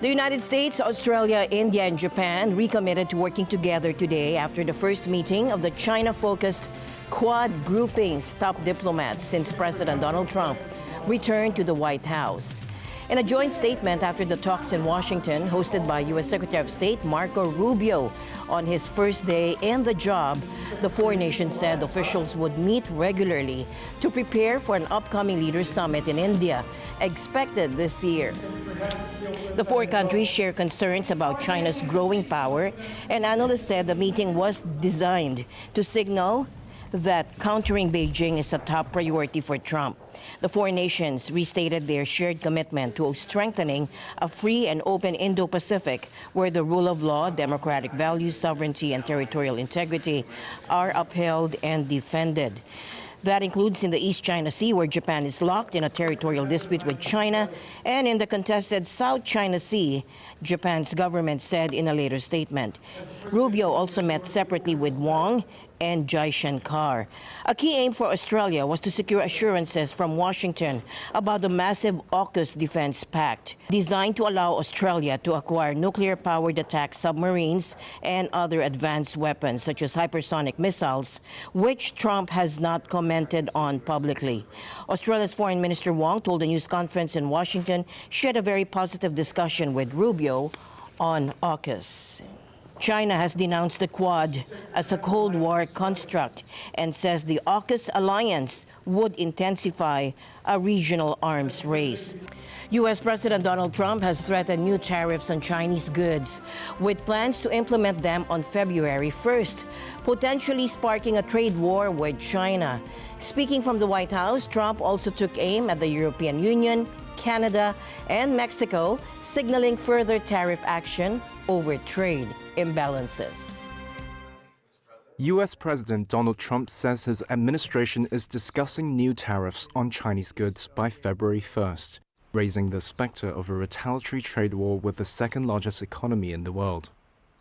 The United States, Australia, India, and Japan recommitted to working together today after the first meeting of the China-focused Quad grouping's top diplomats since President Donald Trump returned to the White House. In a joint statement after the talks in Washington, hosted by U.S. Secretary of State Marco Rubio on his first day in the job, the four nations said officials would meet regularly to prepare for an upcoming leaders' summit in India, expected this year. The four countries share concerns about China's growing power, and analysts said the meeting was designed to signal that countering Beijing is a top priority for Trump. The four nations restated their shared commitment to strengthening a free and open Indo-Pacific where the rule of law, democratic values, sovereignty, and territorial integrity are upheld and defended. That includes in the East China Sea, where Japan is locked in a territorial dispute with China, and in the contested South China Sea, Japan's government said in a later statement. Rubio also met separately with Wang and Jaishankar. A key aim for Australia was to secure assurances from Washington about the massive AUKUS defense pact, designed to allow Australia to acquire nuclear-powered attack submarines and other advanced weapons, such as hypersonic missiles, which Trump has not commented on publicly. Australia's Foreign Minister Wang told a news conference in Washington she had a very positive discussion with Rubio on AUKUS. China has denounced the Quad as a Cold War construct and says the AUKUS alliance would intensify a regional arms race. U.S. President Donald Trump has threatened new tariffs on Chinese goods, with plans to implement them on February 1st, potentially sparking a trade war with China. Speaking from the White House, Trump also took aim at the European Union, Canada, and Mexico, signaling further tariff action over trade imbalances. U.S. President Donald Trump says his administration is discussing new tariffs on Chinese goods by February 1st, raising the specter of a retaliatory trade war with the second-largest economy in the world.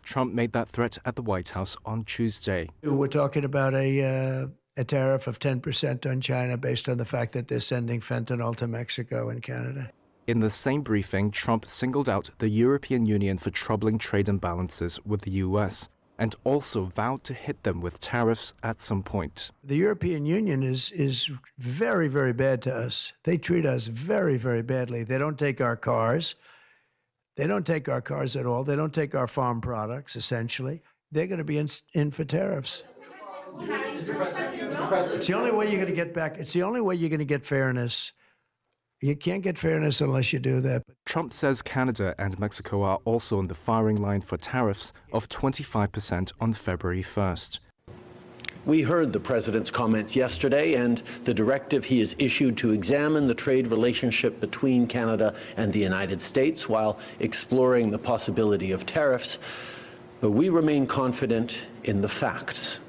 Trump made that threat at the White House on Tuesday. We're talking about a tariff of 10% on China based on the fact that they're sending fentanyl to Mexico and Canada. In the same briefing, Trump singled out the European Union for troubling trade imbalances with the U.S. and also vowed to hit them with tariffs at some point. The European Union is very, very bad to us. They treat us very, very badly. They don't take our cars. They don't take our cars at all. They don't take our farm products, essentially. They're going to be in for tariffs. It's the only way you're going to get back. It's the only way you're going to get fairness. You can't get fairness unless you do that. Trump says Canada and Mexico are also on the firing line for tariffs of 25% on February 1st. We heard the president's comments yesterday and the directive he has issued to examine the trade relationship between Canada and the United States while exploring the possibility of tariffs. But we remain confident in the facts.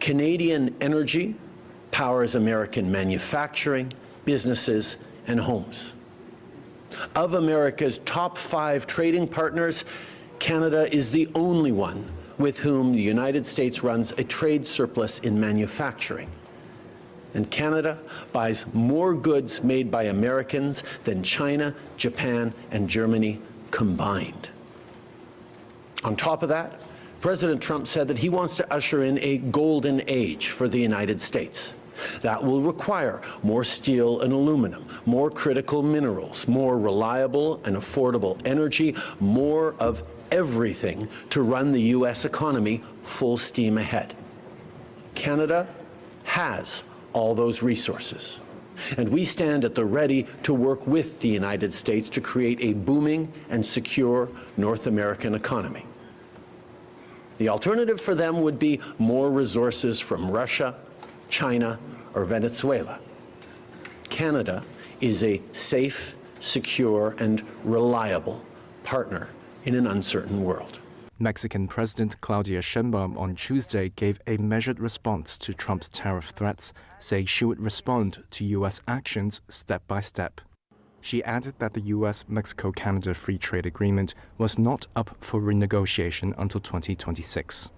Canadian energy powers American manufacturing, businesses, and homes. Of America's top 5 trading partners, Canada is the only one with whom the United States runs a trade surplus in manufacturing. And Canada buys more goods made by Americans than China, Japan, and Germany combined. On top of that, President Trump said that he wants to usher in a golden age for the United States. That will require more steel and aluminum, more critical minerals, more reliable and affordable energy, more of everything to run the U.S. economy full steam ahead. Canada has all those resources, and we stand at the ready to work with the United States to create a booming and secure North American economy. The alternative for them would be more resources from Russia, China, or Venezuela. Canada is a safe, secure, and reliable partner in an uncertain world. Mexican President Claudia Sheinbaum on Tuesday gave a measured response to Trump's tariff threats, saying she would respond to U.S. actions step by step. She added that the U.S.-Mexico-Canada Free Trade Agreement was not up for renegotiation until 2026.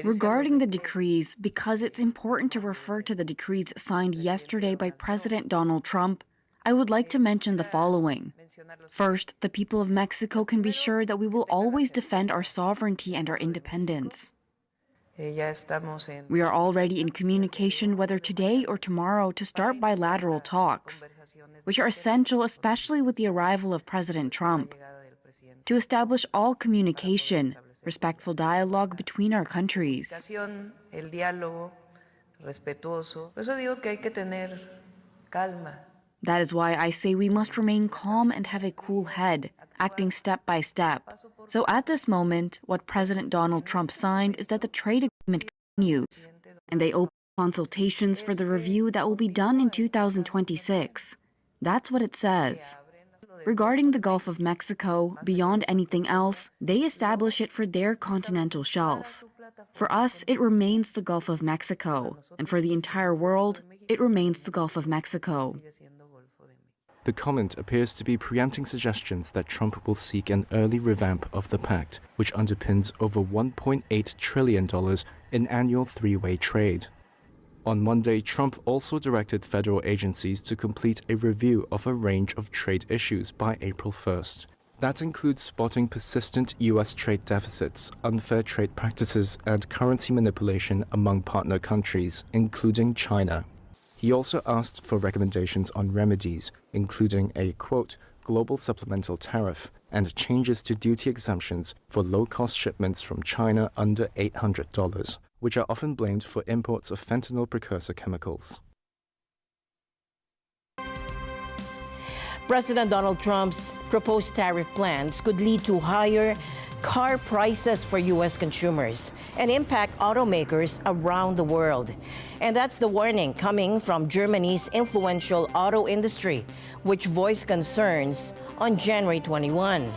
Regarding the decrees, because it's important to refer to the decrees signed yesterday by President Donald Trump, I would like to mention the following. First, the people of Mexico can be sure that we will always defend our sovereignty and our independence. We are already in communication, whether today or tomorrow, to start bilateral talks, which are essential, especially with the arrival of President Trump, to establish all communication, respectful dialogue between our countries. That is why I say we must remain calm and have a cool head, acting step by step. So at this moment, what President Donald Trump signed is that the trade agreement continues, and they open consultations for the review that will be done in 2026. That's what it says. Regarding the Gulf of Mexico, beyond anything else, they establish it for their continental shelf. For us, it remains the Gulf of Mexico, and for the entire world, it remains the Gulf of Mexico. The comment appears to be preempting suggestions that Trump will seek an early revamp of the pact, which underpins over $1.8 trillion in annual three-way trade. On Monday, Trump also directed federal agencies to complete a review of a range of trade issues by April 1st. That includes spotting persistent U.S. trade deficits, unfair trade practices, and currency manipulation among partner countries, including China. He also asked for recommendations on remedies, including a, quote, global supplemental tariff and changes to duty exemptions for low-cost shipments from China under $800, which are often blamed for imports of fentanyl precursor chemicals. President Donald Trump's proposed tariff plans could lead to higher car prices for U.S. consumers and impact automakers around the world. And that's the warning coming from Germany's influential auto industry, which voiced concerns on January 21.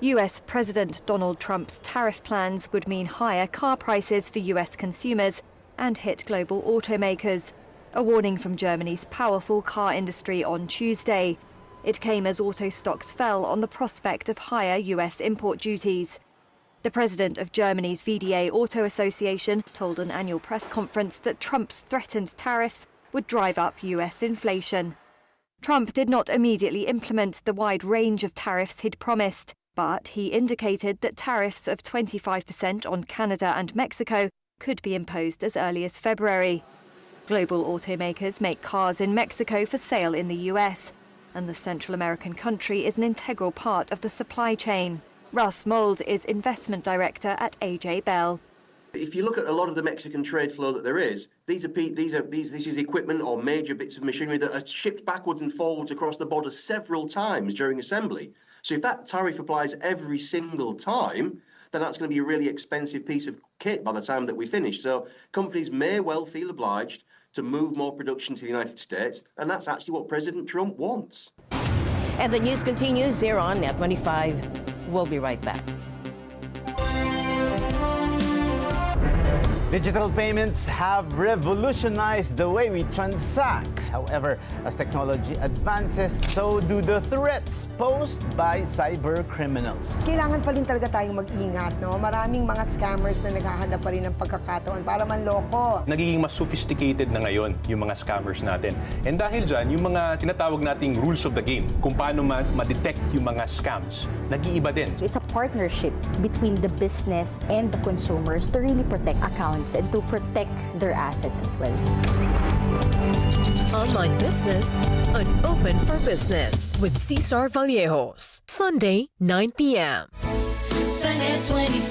U.S. President Donald Trump's tariff plans would mean higher car prices for U.S. consumers and hit global automakers. A warning from Germany's powerful car industry on Tuesday. It came as auto stocks fell on the prospect of higher U.S. import duties. The president of Germany's VDA Auto Association told an annual press conference that Trump's threatened tariffs would drive up U.S. inflation. Trump did not immediately implement the wide range of tariffs he'd promised, but he indicated that tariffs of 25% on Canada and Mexico could be imposed as early as February. Global automakers make cars in Mexico for sale in the U.S., and the Central American country is an integral part of the supply chain. Russ Mould is investment director at AJ Bell. If you look at a lot of the Mexican trade flow that there is, this is equipment or major bits of machinery that are shipped backwards and forwards across the border several times during assembly. So if that tariff applies every single time, then that's going to be a really expensive piece of kit by the time that we finish. So companies may well feel obliged to move more production to the United States, and that's actually what President Trump wants. And the news continues here on Net 25. We'll be right back. Digital payments have revolutionized the way we transact. However, as technology advances, so do the threats posed by cyber criminals. Kailangan pa rin talaga tayong mag-ingat, no? Maraming mga scammers na naghahanap pa rin ng pagkakataon para manloko. Nagiging mas sophisticated na ngayon yung mga scammers natin. And dahil dyan, yung mga tinatawag nating rules of the game, kung paano ma-detect yung mga scams, nag-iiba din. It's a partnership between the business and the consumers to really protect accounts and to protect their assets as well. Online Business, an Open for Business with Cesar Vallejos. Sunday, 9 p.m. Sunday 25.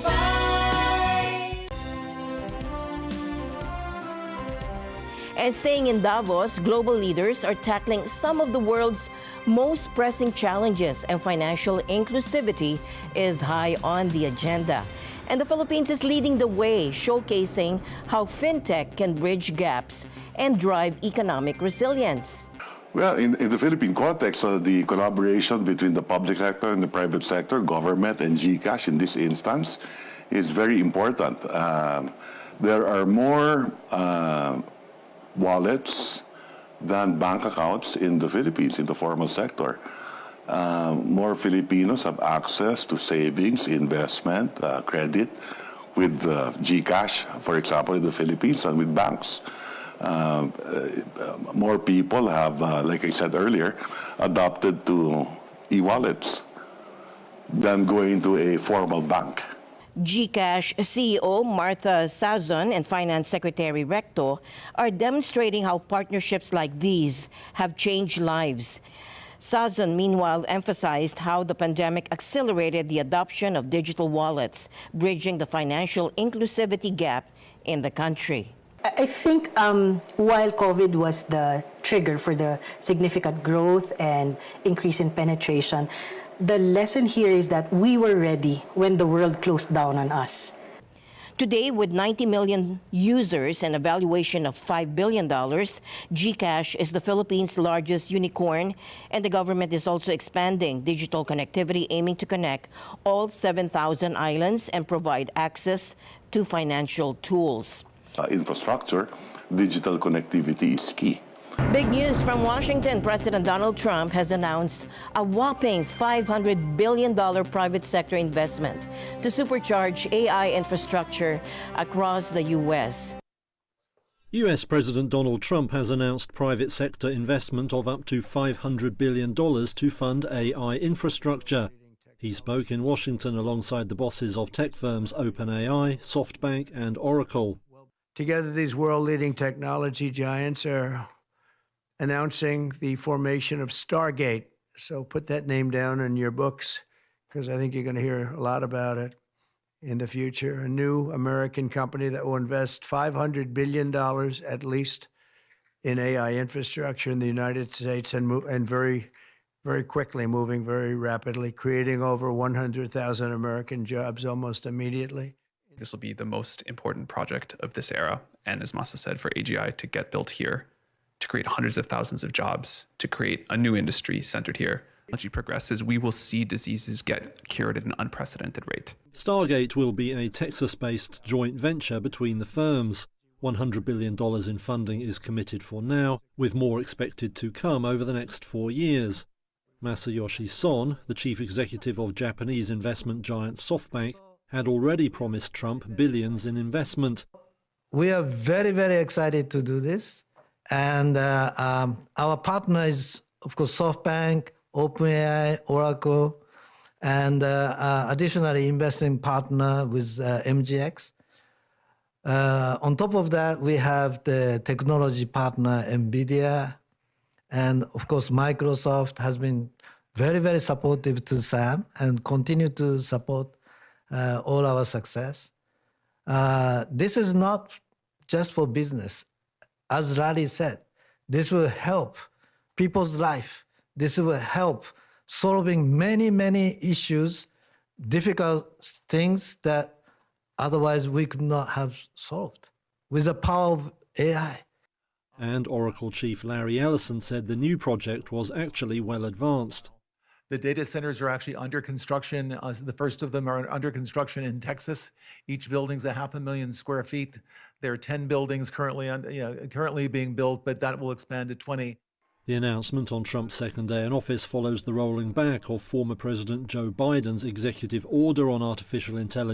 And staying in Davos, global leaders are tackling some of the world's most pressing challenges, and financial inclusivity is high on the agenda. And the Philippines is leading the way, showcasing how fintech can bridge gaps and drive economic resilience. Well, in the Philippine context, the collaboration between the public sector and the private sector, government and GCash in this instance, is very important. There are more wallets than bank accounts in the Philippines, in the formal sector. More Filipinos have access to savings, investment, credit with GCash, for example, in the Philippines, and with banks. More people have, like I said earlier, adopted to e-wallets than going to a formal bank. GCash CEO Martha Sazon and Finance Secretary Recto are demonstrating how partnerships like these have changed lives. Sazon, meanwhile, emphasized how the pandemic accelerated the adoption of digital wallets, bridging the financial inclusivity gap in the country. I think while COVID was the trigger for the significant growth and increase in penetration, the lesson here is that we were ready when the world closed down on us. Today, with 90 million users and a valuation of $5 billion, GCash is the Philippines' largest unicorn, and the government is also expanding digital connectivity, aiming to connect all 7,000 islands and provide access to financial tools. Infrastructure, digital connectivity is key. Big news from Washington. President Donald Trump has announced a whopping $500 billion private sector investment to supercharge AI infrastructure across the U.S. U.S. President Donald Trump has announced private sector investment of up to $500 billion to fund AI infrastructure. He spoke in Washington alongside the bosses of tech firms OpenAI, SoftBank and Oracle. Together, these world-leading technology giants are announcing the formation of Stargate. So put that name down in your books, because I think you're going to hear a lot about it in the future. A new American company that will invest $500 billion at least in AI infrastructure in the United States, and very, very quickly, moving very rapidly, creating over 100,000 American jobs almost immediately. This will be the most important project of this era, and as Masa said, for AGI to get built here, to create hundreds of thousands of jobs, to create a new industry centered here. As technology progresses, we will see diseases get cured at an unprecedented rate. Stargate will be a Texas-based joint venture between the firms. $100 billion in funding is committed for now, with more expected to come over the next 4 years. Masayoshi Son, the chief executive of Japanese investment giant SoftBank, had already promised Trump billions in investment. We are very, very excited to do this. And our partner is, of course, SoftBank, OpenAI, Oracle, and additionally investing partner with MGX. On top of that, we have the technology partner NVIDIA, and of course, Microsoft has been very, very supportive to SAM and continue to support all our success. This is not just for business. As Raleigh said, this will help people's life. This will help solving many, many issues, difficult things that otherwise we could not have solved with the power of AI. And Oracle chief Larry Ellison said the new project was actually well advanced. The data centers are actually under construction. The first of them are under construction in Texas. Each building's 500,000 square feet. There are 10 buildings currently being built, but that will expand to 20. The announcement on Trump's second day in office follows the rolling back of former President Joe Biden's executive order on artificial intelligence.